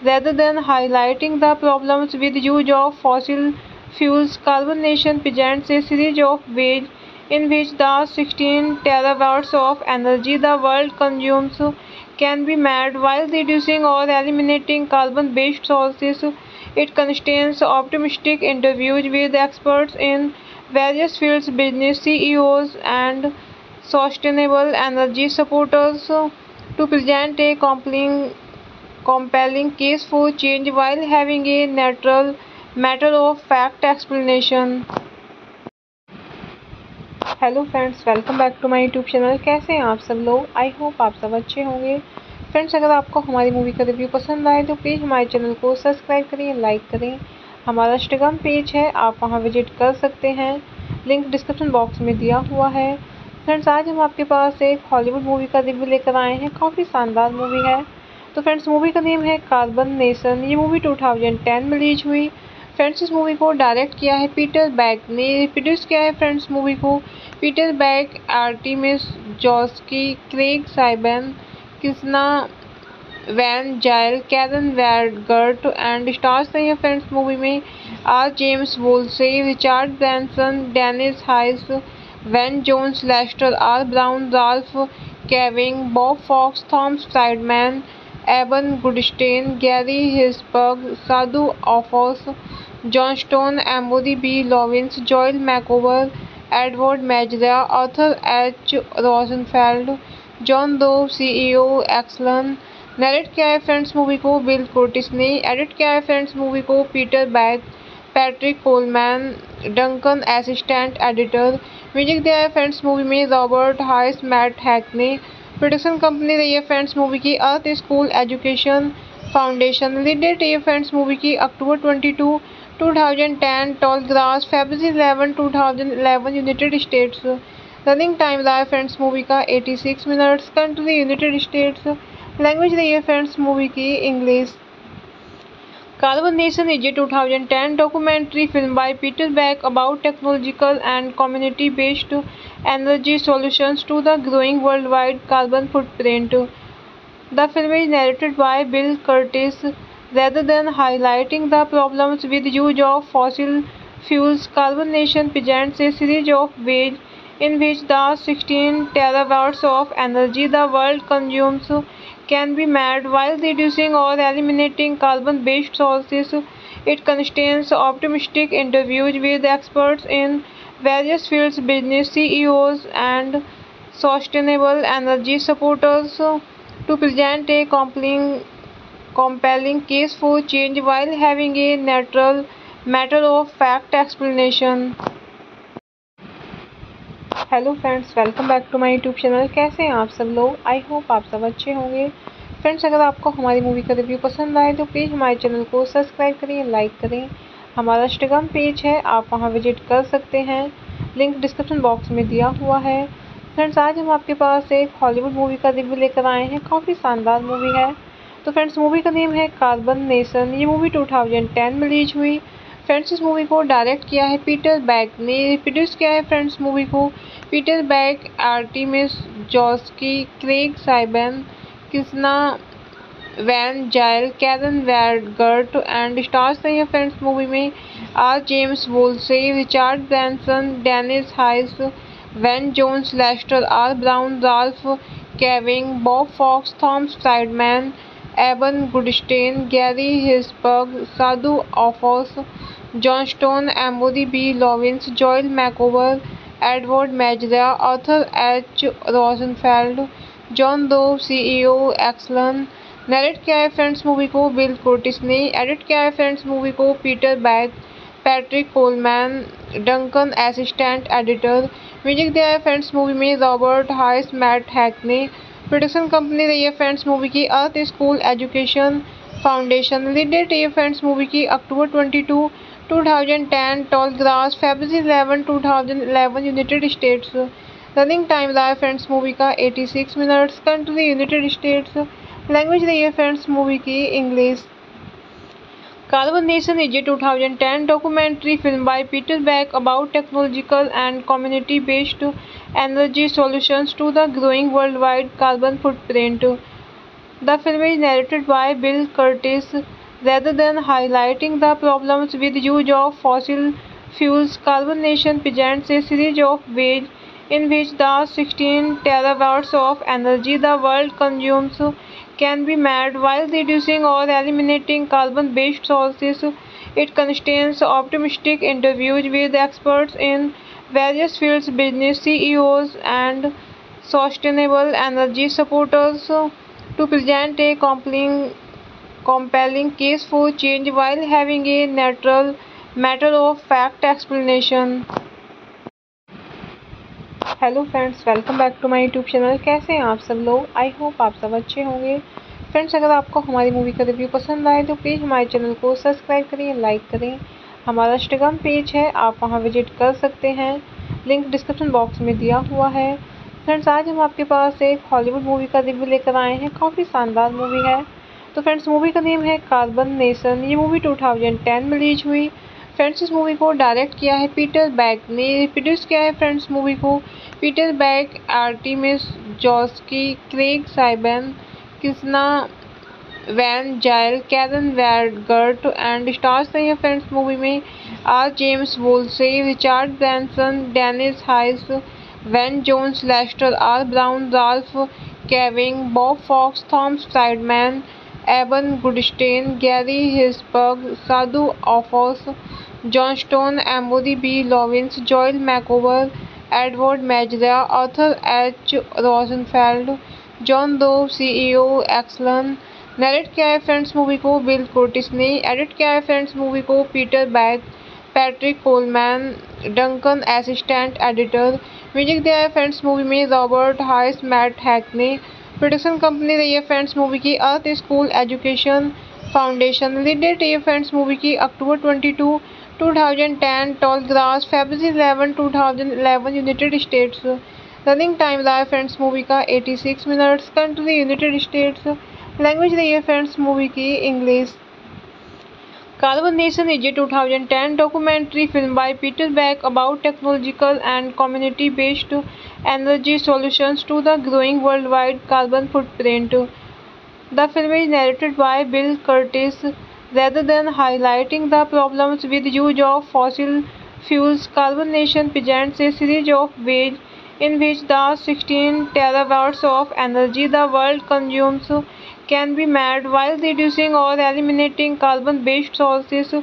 Rather than highlighting the problems with use of fossil fuels, Carbon Nation presents a series of ways in which the 16 terawatts of energy the world consumes can be met while reducing or eliminating carbon-based sources. It contains optimistic interviews with experts in various fields, business CEOs, and sustainable energy supporters to present a compelling case for change while having a natural matter of fact explanation. Hello friends, welcome back to my YouTube channel. कैसे हैं आप सब लोग? I hope आप सब अच्छे होंगे। Friends अगर आपको हमारी मूवी का रिव्यू पसंद आए तो प्लीज़ हमारे चैनल को सब्सक्राइब करें, लाइक करें। हमारा इंस्टाग्राम पेज है, आप वहां विजिट कर सकते हैं। लिंक डिस्क्रिप्शन बॉक्स में दिया हुआ है। फ्रेंड्स आज हम आपके पास एक हॉलीवुड मूवी का रिव्यू लेकर आए हैं। काफ़ी शानदार मूवी है। तो फ्रेंड्स मूवी का नेम है कार्बन नेशन। ये मूवी 2010 में रिलीज हुई। फ्रेंड्स इस मूवी को डायरेक्ट किया है पीटर बैक ने। प्रोड्यूस किया है फ्रेंड्स मूवी को Peter back, Artemis जॉस्की, Craig साइबन, Krishna Van Zyl, Karen वैडगर्ट and stars नहीं है फ्रेंड्स मूवी में are James Woolsey, Richard Branson, Dennis Hayes, Van Jones, Lester R Brown, Ralph caving, Bob Fox, Thomas Friedman, Eban Goodstein, Gary हिसबर्ग, Sadhu Aufochs, John stone, Amory B Lovins, Joel Makower, Edward Mazria, Arthur H Rosenfeld, John दो, CEO Exelon. Narrate किया है friends movie को Bill Cortés ने। Edit किया है friends movie को Peter back, Patrick Coleman, Duncan assistant editor. Music दिया है फ्रेंड्स मूवी में रॉबर्ट हाइस, मैट हैक ने। प्रोडक्शन कंपनी रही है फ्रेंड्स मूवी की Earth school education foundation. Release date रही है फ्रेंड्स मूवी की अक्टूबर 22, 2010, टॉल ग्रास, फरवरी 11, 2011, यूनाइटेड स्टेट्स। रनिंग टाइम रहा है फ्रेंड्स मूवी का 86 minutes. Country United States. Language रही है फ्रेंड्स मूवी की English. Carbon Nation is a 2010 documentary film by Peter Beck about technological and community-based energy solutions to the growing worldwide carbon footprint. The film is narrated by Bill Curtis. Rather than highlighting the problems with use of fossil fuels, Carbon Nation presents a series of ways in which the 16 terawatts of energy the world consumes can be met while reducing or eliminating carbon-based sources. It contains optimistic interviews with experts in various fields, business CEOs, and sustainable energy supporters to present a compelling case for change while having a natural matter of fact explanation. Hello friends, welcome back to my YouTube channel. कैसे हैं आप सब लोग? I hope आप सब अच्छे होंगे। Friends अगर आपको हमारी मूवी का रिव्यू पसंद आए तो प्लीज़ हमारे चैनल को सब्सक्राइब करें, लाइक करें। हमारा इंस्टाग्राम पेज है, आप वहां विजिट कर सकते हैं। लिंक डिस्क्रिप्शन बॉक्स में दिया हुआ है। फ्रेंड्स आज हम आपके पास एक हॉलीवुड मूवी का रिव्यू लेकर आए हैं। काफ़ी शानदार मूवी है। तो फ्रेंड्स मूवी का नेम है कार्बन नेशन। ये मूवी 2010 में रिलीज हुई। फ्रेंड्स इस मूवी को डायरेक्ट किया है पीटर बैक ने। प्रोड्यूस किया है फ्रेंड्स मूवी को Peter back, Artemis जॉस्की, Craig साइबन, Krishna Van Zyl, Karen वैडगर्ट and stars नहीं है फ्रेंड्स मूवी में are James Woolsey, Richard Branson, Dennis Hayes, Van Jones, Lester R Brown, Ralph caving, Bob Fox, Thomas Friedman, Eban Goodstein, Gary हिसबर्ग, Sadhu Aufochs, John stone, Amory B Lovins, Joel Makower, Edward Mazria, Arthur H Rosenfeld, John दो, CEO Exelon. Narrate किया है friends movie को Bill Cortés ने। Edit किया है friends movie को Peter back, Patrick Coleman, Duncan assistant editor. Music दिया है फ्रेंड्स मूवी में रॉबर्ट हाइस, मैट हैक ने। प्रोडक्शन कंपनी रही है फ्रेंड्स मूवी की Earth school education foundation. Release date रही है फ्रेंड्स मूवी की अक्टूबर 22, 2010, टॉल ग्रास, फरवरी 11, 2011, यूनाइटेड स्टेट्स। रनिंग टाइम रहा है फ्रेंड्स मूवी का 86 minutes. Country United States. Language रही है फ्रेंड्स मूवी की English. Carbon nation is a 2010 documentary film by Peter Beck about technological and community-based energy solutions to the growing worldwide carbon footprint. The film is narrated by Bill Curtis. Rather than highlighting the problems with use of fossil fuels, Carbon Nation presents a series of ways in which the 16 terawatts of energy the world consumes can be met while reducing or eliminating carbon-based sources. It contains optimistic interviews with experts in various fields, business CEOs, and sustainable energy supporters to present a compelling case for change while having a natural matter of fact explanation. Hello friends, welcome back to my YouTube channel. कैसे हैं आप सब लोग? I hope आप सब अच्छे होंगे। Friends अगर आपको हमारी मूवी का रिव्यू पसंद आए तो प्लीज़ हमारे चैनल को सब्सक्राइब करें, लाइक करें। हमारा इंस्टाग्राम पेज है, आप वहां विजिट कर सकते हैं। लिंक डिस्क्रिप्शन बॉक्स में दिया हुआ है। फ्रेंड्स आज हम आपके पास एक हॉलीवुड मूवी का रिव्यू लेकर आए हैं। काफ़ी शानदार मूवी है। तो फ्रेंड्स मूवी का नेम है कार्बन नेशन। ये मूवी 2010 में रिलीज हुई। फ्रेंड्स इस मूवी को डायरेक्ट किया है पीटर बैक ने। प्रोड्यूस किया है फ्रेंड्स मूवी को Peter back, Artemis जॉस्की, Craig साइबन, Krishna Van Zyl, Karen वैडगर्ट and stars नहीं है फ्रेंड्स मूवी में are James Woolsey, Richard Branson, Dennis Hayes, Van Jones, Lester R Brown, Ralph caving, Bob Fox, Thomas Friedman, Eban Goodstein, Gary हिसबर्ग, Sadhu Aufochs, John stone, Amory B Lovins, Joel Makower, Edward Mazria, Arthur H Rosenfeld, John दो, CEO Exelon. Narrate किया है friends movie को Bill Cortés ने। Edit किया है friends movie को Peter back, Patrick Coleman, Duncan assistant editor. Music दिया है फ्रेंड्स मूवी में रॉबर्ट हाइस, मैट हैक ने। प्रोडक्शन कंपनी रही है फ्रेंड्स मूवी की Earth school education foundation. Release date रही है फ्रेंड्स मूवी की अक्टूबर 22, 2010, टॉल ग्रास, फरवरी 11, 2011, यूनाइटेड स्टेट्स। रनिंग टाइम रहा है फ्रेंड्स मूवी का 86 minutes. Country United States. Language रही है फ्रेंड्स मूवी की English. Carbon Nation is a 2010 documentary film by Peter Beck about technological and community-based energy solutions to the growing worldwide carbon footprint. The film is narrated by Bill Curtis. Rather than highlighting the problems with use of fossil fuels, Carbon Nation presents a series of ways in which the 16 terawatts of energy the world consumes can be met while reducing or eliminating carbon-based sources.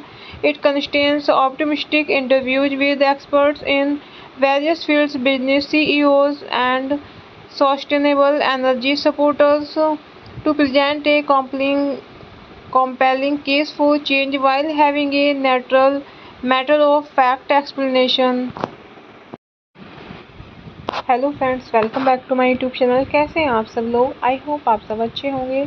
It contains optimistic interviews with experts in various fields, business CEOs, and sustainable energy supporters to present a compelling case for change while having a natural matter of fact explanation. Hello friends, welcome back to my YouTube channel. कैसे हैं आप सब लोग? I hope आप सब अच्छे होंगे।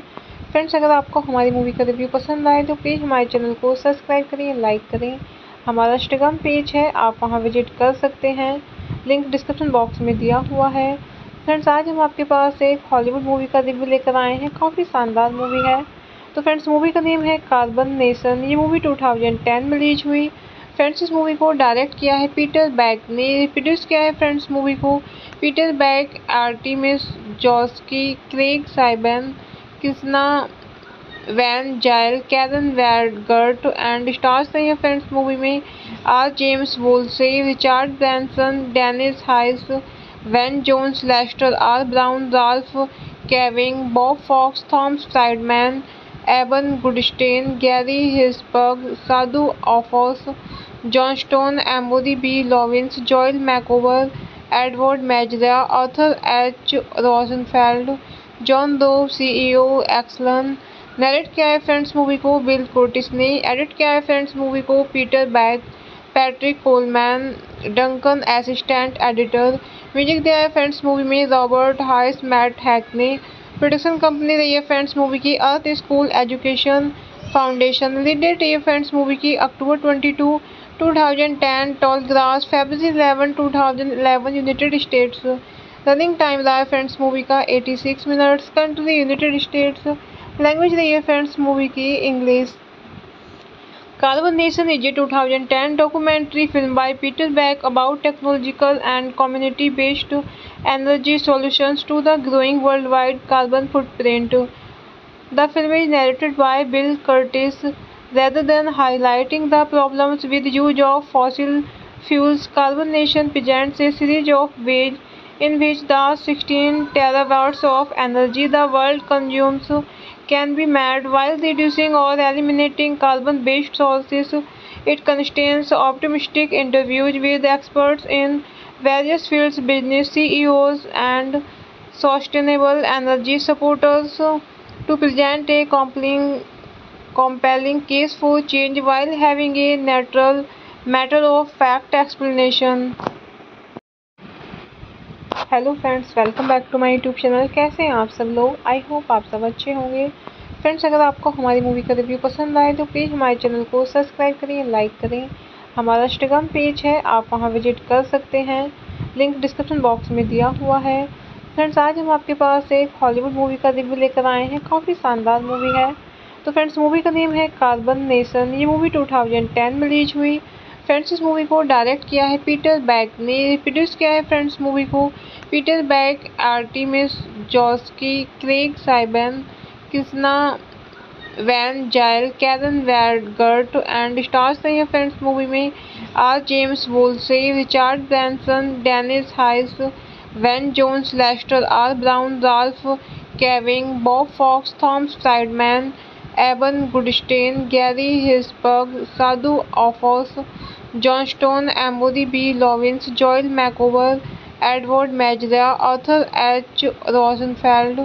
Friends अगर आपको हमारी मूवी का रिव्यू पसंद आए तो प्लीज़ हमारे चैनल को सब्सक्राइब करें, लाइक करें। हमारा इंस्टाग्राम पेज है, आप वहां विजिट कर सकते हैं। लिंक डिस्क्रिप्शन बॉक्स में दिया हुआ है। फ्रेंड्स आज हम आपके पास एक हॉलीवुड मूवी का रिव्यू लेकर आए हैं। काफ़ी शानदार मूवी है। तो फ्रेंड्स मूवी का नेम है कार्बन नेशन। ये मूवी 2010 में रिलीज हुई। फ्रेंड्स इस मूवी को डायरेक्ट किया है पीटर बैक ने। प्रोड्यूस किया है फ्रेंड्स मूवी को Peter back, Artemis जॉस्की, Craig साइबन, Krishna Van Zyl, Karen वैडगर्ट and stars नहीं है फ्रेंड्स मूवी में are James Woolsey, Richard Branson, Dennis Hayes, Van Jones, Lester R Brown, Ralph caving, Bob Fox, Thomas Friedman, Eban Goodstein, Gary हिसबर्ग, Sadhu Aufochs, John stone, Amory B Lovins, Joel Makower, Edward Mazria, Arthur H Rosenfeld, John दो, CEO Exelon. Narrate किया है friends movie को Bill Cortés ने। Edit किया है friends movie को Peter back, Patrick Coleman, Duncan assistant editor. Music दिया है फ्रेंड्स मूवी में रॉबर्ट हाइस, मैट हैक ने। प्रोडक्शन कंपनी रही है फ्रेंड्स मूवी की Earth school education foundation. Release date रही है फ्रेंड्स मूवी की अक्टूबर 22, 2010, टॉल ग्रास, फरवरी 11, 2011, यूनाइटेड स्टेट्स। रनिंग टाइम रहा है फ्रेंड्स मूवी का 86 minutes. Country United States. Language रही है फ्रेंड्स मूवी की English. Carbon nation is a 2010 documentary film by Peter Beck about technological and community-based energy solutions to the growing worldwide carbon footprint. The film is narrated by Bill Curtis. Rather than highlighting the problems with use of fossil fuels, Carbon Nation presents a series of ways in which the 16 terawatts of energy the world consumes can be met while reducing or eliminating carbon-based sources. It contains optimistic interviews with experts in various fields, business CEOs, and sustainable energy supporters to present a compelling case for change while having a natural matter of fact explanation. Hello friends, welcome back to my YouTube channel. कैसे हैं आप सब लोग? I hope आप सब अच्छे होंगे। Friends अगर आपको हमारी मूवी का रिव्यू पसंद आए तो प्लीज़ हमारे चैनल को सब्सक्राइब करें, लाइक करें। हमारा इंस्टाग्राम पेज है, आप वहां विजिट कर सकते हैं। लिंक डिस्क्रिप्शन बॉक्स में दिया हुआ है। फ्रेंड्स आज हम आपके पास एक हॉलीवुड मूवी का रिव्यू लेकर आए हैं। काफ़ी शानदार मूवी है। तो फ्रेंड्स मूवी का नेम है कार्बन नेशन। ये मूवी 2010 में रिलीज हुई। फ्रेंड्स इस मूवी को डायरेक्ट किया है पीटर बैक ने। प्रोड्यूस किया है फ्रेंड्स मूवी को Peter back, Artemis जॉस्की, Craig साइबन, Krishna Van Zyl, Karen वैडगर्ट and stars नहीं है फ्रेंड्स मूवी में are James Woolsey, Richard Branson, Dennis Hayes, Van Jones, Lester R Brown, Ralph caving, Bob Fox, Thomas Friedman, Eban Goodstein, Gary हिसबर्ग, Sadhu Aufochs, John stone, Amory B Lovins, Joel Makower, Edward Mazria, Arthur H Rosenfeld,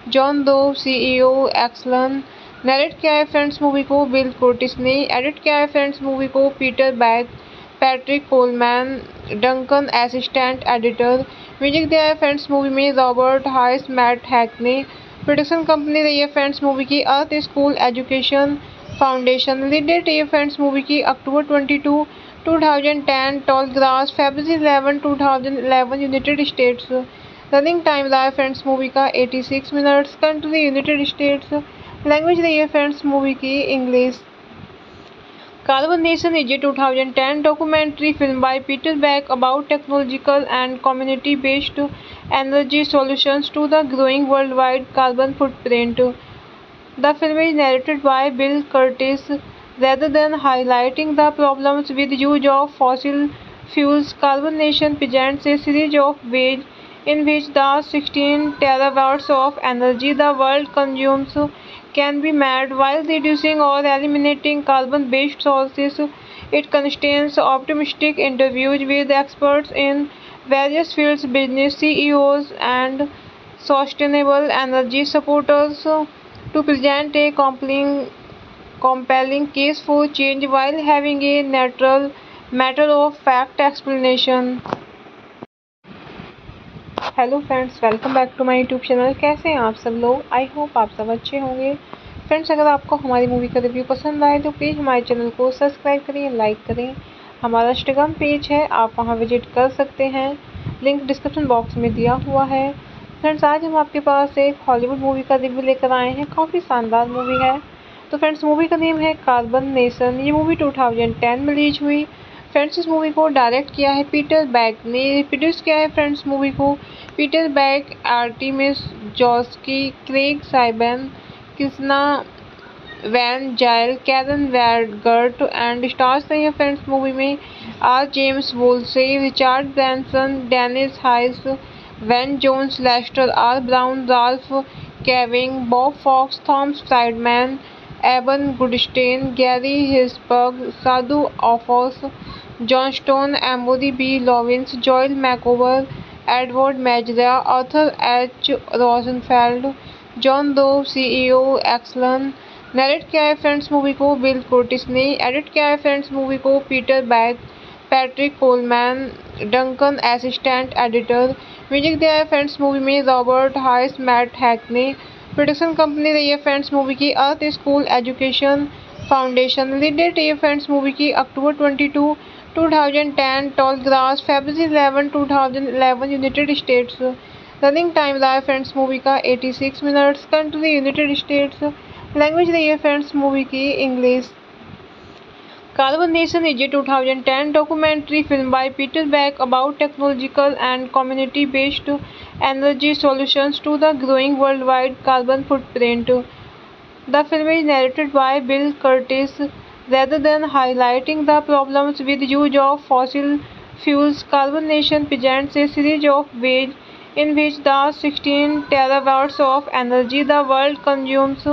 John दो, CEO Exelon. Narrate किया है friends movie को Bill Cortés ने। Edit किया है friends movie को Peter back, Patrick Coleman, Duncan assistant editor. Music दिया है फ्रेंड्स मूवी में रॉबर्ट हाइस, मैट हैक ने। प्रोडक्शन कंपनी रही है फ्रेंड्स मूवी की Earth school education foundation. Release date रही है फ्रेंड्स मूवी की अक्टूबर 22, 2010, टॉल ग्रास, फरवरी 11, 2011, यूनाइटेड स्टेट्स। रनिंग टाइम रहा है फ्रेंड्स मूवी का 86 minutes. Country United States. Language रही है फ्रेंड्स मूवी की English. Carbon Nation is a 2010 documentary film by Peter Beck about technological and community-based energy solutions to the growing worldwide carbon footprint. The film is narrated by Bill Curtis. Rather than highlighting the problems with use of fossil fuels, Carbon Nation presents a series of ways in which the 16 terawatts of energy the world consumes can be met while reducing or eliminating carbon-based sources. It contains optimistic interviews with experts in various fields, business CEOs, and sustainable energy supporters to present a compelling case for change while having a natural matter of fact explanation. Hello friends, welcome back to my YouTube channel. कैसे हैं आप सब लोग? I hope आप सब अच्छे होंगे। Friends अगर आपको हमारी मूवी का रिव्यू पसंद आए तो प्लीज़ हमारे चैनल को सब्सक्राइब करें, लाइक करें। हमारा इंस्टाग्राम पेज है, आप वहां विजिट कर सकते हैं। लिंक डिस्क्रिप्शन बॉक्स में दिया हुआ है। फ्रेंड्स आज हम आपके पास एक हॉलीवुड मूवी का रिव्यू लेकर आए हैं। काफ़ी शानदार मूवी है। तो फ्रेंड्स मूवी का नेम है कार्बन नेशन। ये मूवी 2010 में रिलीज हुई। फ्रेंड्स इस मूवी को डायरेक्ट किया है पीटर बैक ने। प्रोड्यूस किया है फ्रेंड्स मूवी को Peter back, Artemis जॉस्की, Craig साइबन, Krishna Van Zyl, Karen वैडगर्ट and stars नहीं है फ्रेंड्स मूवी में are James Woolsey, Richard Branson, Dennis Hayes, Van Jones, Lester R Brown, Ralph caving, Bob Fox, Thomas Friedman, Eban Goodstein, Gary हिसबर्ग, Sadhu Aufochs, John stone, Amory B Lovins, Joel Makower, Edward Mazria, Arthur H Rosenfeld, John दो, CEO Exelon. Narrate किया है friends movie को Bill Cortés ने। Edit किया है friends movie को Peter back, Patrick Coleman, Duncan assistant editor. Music दिया है फ्रेंड्स मूवी में रॉबर्ट हाइस, मैट हैक ने। प्रोडक्शन कंपनी रही है फ्रेंड्स मूवी की Earth school education foundation. Release date रही है फ्रेंड्स मूवी की अक्टूबर 22, 2010, टॉल ग्रास, फरवरी 11, 2011, यूनाइटेड स्टेट्स। रनिंग टाइम रहा है फ्रेंड्स मूवी का 86 minutes. Country United States. Language रही है फ्रेंड्स मूवी की English. Carbon nation is a 2010 documentary film by Peter Beck about technological and community-based energy solutions to the growing worldwide carbon footprint. The film is narrated by Bill Curtis. Rather than highlighting the problems with use of fossil fuels, Carbon Nation presents a series of ways in which the 16 terawatts of energy the world consumes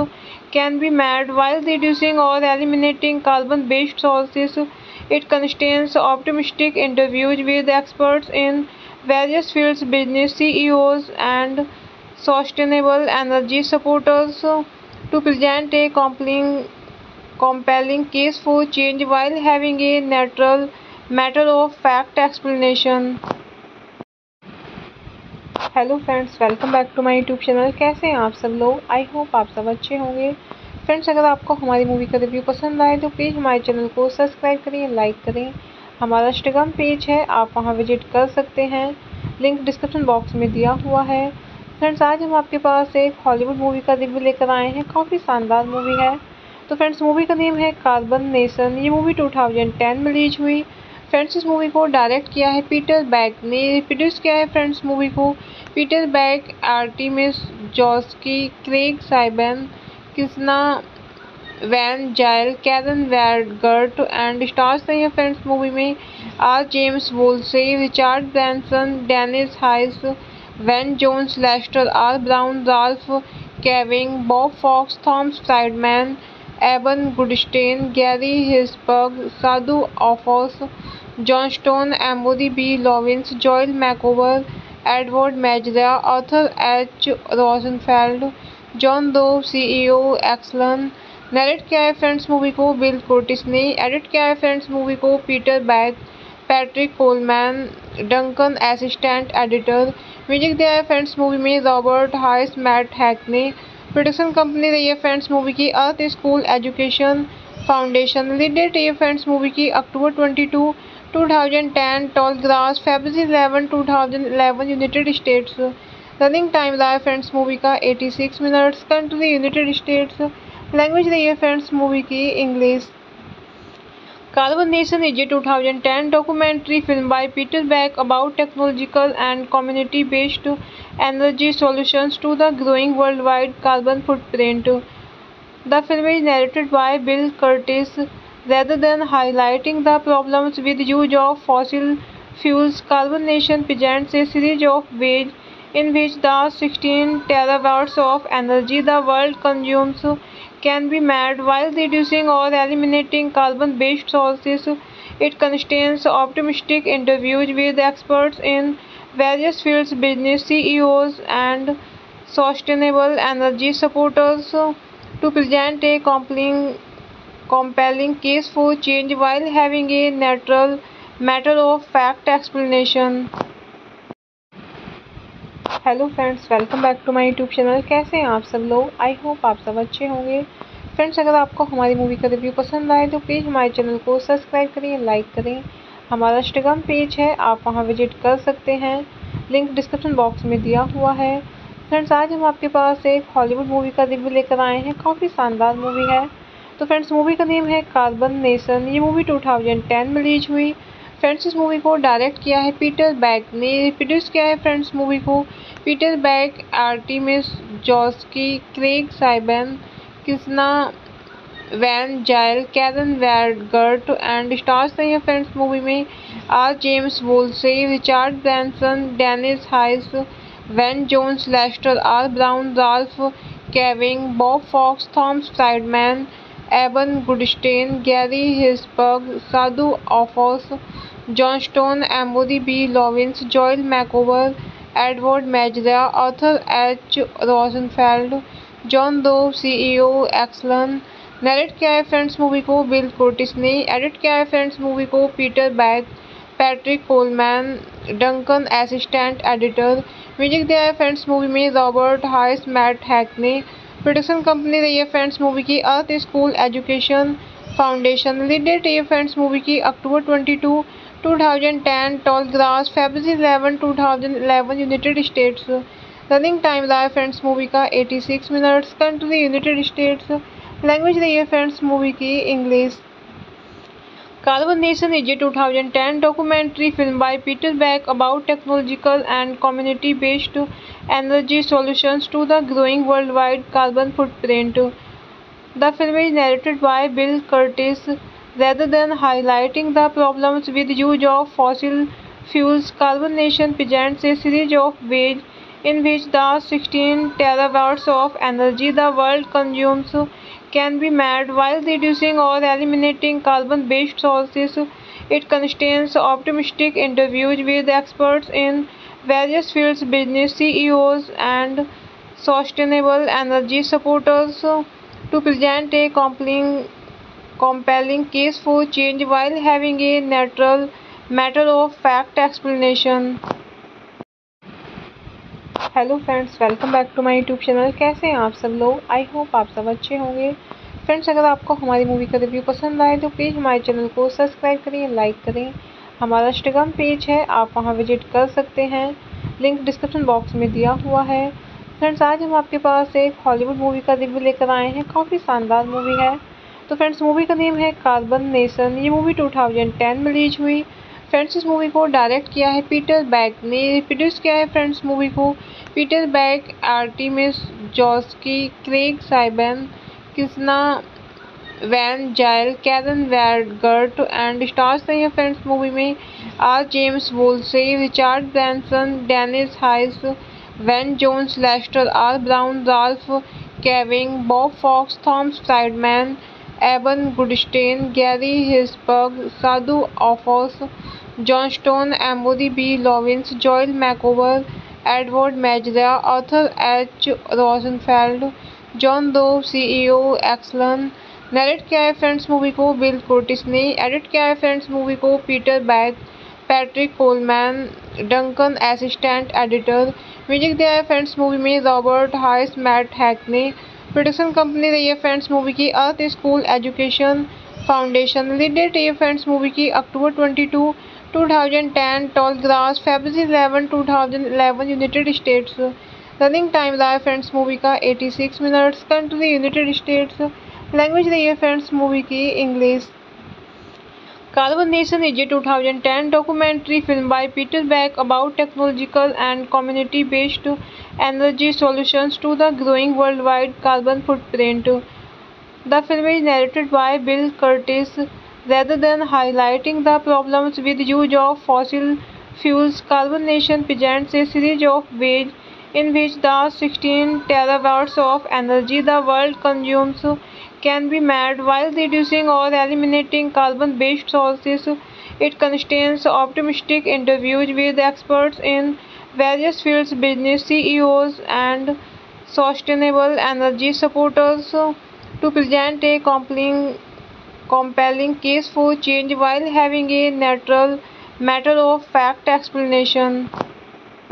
can be met while reducing or eliminating carbon-based sources. It contains optimistic interviews with experts in various fields, business CEOs, and sustainable energy supporters to present a compelling case for change while having a natural matter of fact explanation. Hello friends, welcome back to my YouTube channel. कैसे हैं आप सब लोग? I hope आप सब अच्छे होंगे। Friends अगर आपको हमारी मूवी का रिव्यू पसंद आए तो प्लीज़ हमारे चैनल को सब्सक्राइब करें, लाइक करें। हमारा इंस्टाग्राम पेज है, आप वहां विजिट कर सकते हैं। लिंक डिस्क्रिप्शन बॉक्स में दिया हुआ है। फ्रेंड्स आज हम आपके पास एक हॉलीवुड मूवी का रिव्यू लेकर आए हैं। काफ़ी शानदार मूवी है। तो फ्रेंड्स मूवी का नेम है कार्बन नेशन। ये मूवी 2010 में रिलीज हुई। फ्रेंड्स इस मूवी को डायरेक्ट किया है पीटर बैक ने। प्रोड्यूस किया है फ्रेंड्स मूवी को Peter back, Artemis जॉस्की, Craig साइबन, Krishna Van Zyl, Karen वैडगर्ट and stars नहीं है फ्रेंड्स मूवी में are James Woolsey, Richard Branson, Dennis Hayes, Van Jones, Lester R Brown, Ralph caving, Bob Fox, Thomas Friedman, Eban Goodstein, Gary हिसबर्ग, Sadhu Aufochs, John stone, Amory B Lovins, Joel Makower, Edward Mazria, Arthur H Rosenfeld, John दो, CEO Exelon. Narrate किया है friends movie को Bill Cortés ने। Edit किया है friends movie को Peter back, Patrick Coleman, Duncan assistant editor. Music दिया है फ्रेंड्स मूवी में रॉबर्ट हाइस, मैट हैक ने। प्रोडक्शन कंपनी रही है फ्रेंड्स मूवी की Earth school education foundation. Release date रही है फ्रेंड्स मूवी की अक्टूबर 22, 2010, टॉल ग्रास, फरवरी 11, 2011, यूनाइटेड स्टेट्स। रनिंग टाइम रहा है फ्रेंड्स मूवी का 86 minutes. Country United States. Language रही है फ्रेंड्स मूवी की English. Carbon Nation is a 2010 documentary film by Peter Beck about technological and community-based energy solutions to the growing worldwide carbon footprint. The film is narrated by Bill Curtis. Rather than highlighting the problems with use of fossil fuels, Carbon Nation presents a series of ways in which the 16 terawatts of energy the world consumes can be met while reducing or eliminating carbon-based sources. It contains optimistic interviews with experts in various fields, business CEOs, and sustainable energy supporters to present a compelling case for change while having a natural matter of fact explanation. Hello friends, welcome back to my YouTube channel. कैसे हैं आप सब लोग? I hope आप सब अच्छे होंगे। Friends अगर आपको हमारी मूवी का रिव्यू पसंद आए तो प्लीज़ हमारे चैनल को सब्सक्राइब करें, लाइक करें। हमारा इंस्टाग्राम पेज है, आप वहां विजिट कर सकते हैं। लिंक डिस्क्रिप्शन बॉक्स में दिया हुआ है। फ्रेंड्स आज हम आपके पास एक हॉलीवुड मूवी का रिव्यू लेकर आए हैं। काफ़ी शानदार मूवी है। तो फ्रेंड्स मूवी का नेम है कार्बन नेशन। ये मूवी 2010 में रिलीज हुई। फ्रेंड्स इस मूवी को डायरेक्ट किया है पीटर बैक ने। प्रोड्यूस किया है फ्रेंड्स मूवी को Peter back, Artemis जॉस्की, Craig साइबन, Krishna Van Zyl, Karen वैडगर्ट and stars नहीं है फ्रेंड्स मूवी में are James Woolsey, Richard Branson, Dennis Hayes, Van Jones, Lester R Brown, Ralph caving, Bob Fox, Thomas Friedman, Eban Goodstein, Gary हिसबर्ग, Sadhu Aufochs, John stone, Amory B Lovins, Joel Makower, Edward Mazria, Arthur H Rosenfeld, John दो, CEO Exelon. Narrate किया है friends movie को Bill Cortés ने। Edit किया है friends movie को Peter back, Patrick Coleman, Duncan assistant editor. Music दिया है फ्रेंड्स मूवी में रॉबर्ट हाइस, मैट हैक ने। प्रोडक्शन कंपनी रही है फ्रेंड्स मूवी की Earth school education foundation. Release date रही है फ्रेंड्स मूवी की अक्टूबर 22, 2010, टॉल ग्रास, फरवरी 11, 2011, यूनाइटेड स्टेट्स। रनिंग टाइम रहा है फ्रेंड्स मूवी का 86 minutes. Country United States. Language रही है फ्रेंड्स मूवी की English. Carbon nation is a 2010 documentary film by Peter Beck about technological and community-based energy solutions to the growing worldwide carbon footprint. The film is narrated by Bill Curtis. Rather than highlighting the problems with use of fossil fuels, Carbon Nation presents a series of ways in which the 16 terawatts of energy the world consumes can be met while reducing or eliminating carbon-based sources. It contains optimistic interviews with experts in various fields, business CEOs, and sustainable energy supporters to present a compelling case for change while having a natural matter of fact explanation. Hello friends, welcome back to my YouTube channel. कैसे हैं आप सब लोग? I hope आप सब अच्छे होंगे। Friends अगर आपको हमारी मूवी का रिव्यू पसंद आए तो प्लीज़ हमारे चैनल को सब्सक्राइब करें, लाइक करें। हमारा इंस्टाग्राम पेज है, आप वहां विजिट कर सकते हैं। लिंक डिस्क्रिप्शन बॉक्स में दिया हुआ है। फ्रेंड्स आज हम आपके पास एक हॉलीवुड मूवी का रिव्यू लेकर आए हैं। काफ़ी शानदार मूवी है। तो फ्रेंड्स मूवी का नेम है कार्बन नेशन। ये मूवी 2010 में रिलीज हुई। फ्रेंड्स इस मूवी को डायरेक्ट किया है पीटर बैक ने। प्रोड्यूस किया है फ्रेंड्स मूवी को Peter back, Artemis जॉस्की, Craig साइबन, Krishna Van Zyl, Karen वैडगर्ट and stars नहीं है फ्रेंड्स मूवी में are James Woolsey, Richard Branson, Dennis Hayes, Van Jones, Lester R Brown, Ralph caving, Bob Fox, Thomas Friedman, Eban Goodstein, Gary हिसबर्ग, Sadhu Aufochs, John stone, Amory B Lovins, Joel Makower, Edward Mazria, Arthur H Rosenfeld, John दो, CEO Exelon. Narrate किया है friends movie को Bill Cortés ने। Edit किया है friends movie को Peter back, Patrick Coleman, Duncan assistant editor. Music दिया है फ्रेंड्स मूवी में रॉबर्ट हाइस, मैट हैक ने। प्रोडक्शन कंपनी रही है फ्रेंड्स मूवी की Earth school education foundation. Release date रही है फ्रेंड्स मूवी की अक्टूबर 22, 2010, टॉल ग्रास, फरवरी 11, 2011, यूनाइटेड स्टेट्स। रनिंग टाइम रहा है फ्रेंड्स मूवी का 86 minutes. Country United States. Language रही है फ्रेंड्स मूवी की English. Carbon Nation is a 2010 documentary film by Peter Beck about technological and community-based energy solutions to the growing worldwide carbon footprint. The film is narrated by Bill Curtis. Rather than highlighting the problems with use of fossil fuels, Carbon Nation presents a series of ways in which the 16 terawatts of energy the world consumes can be met while reducing or eliminating carbon-based sources. It contains optimistic interviews with experts in various fields, business CEOs, and sustainable energy supporters to present a compelling case for change while having a natural matter of fact explanation.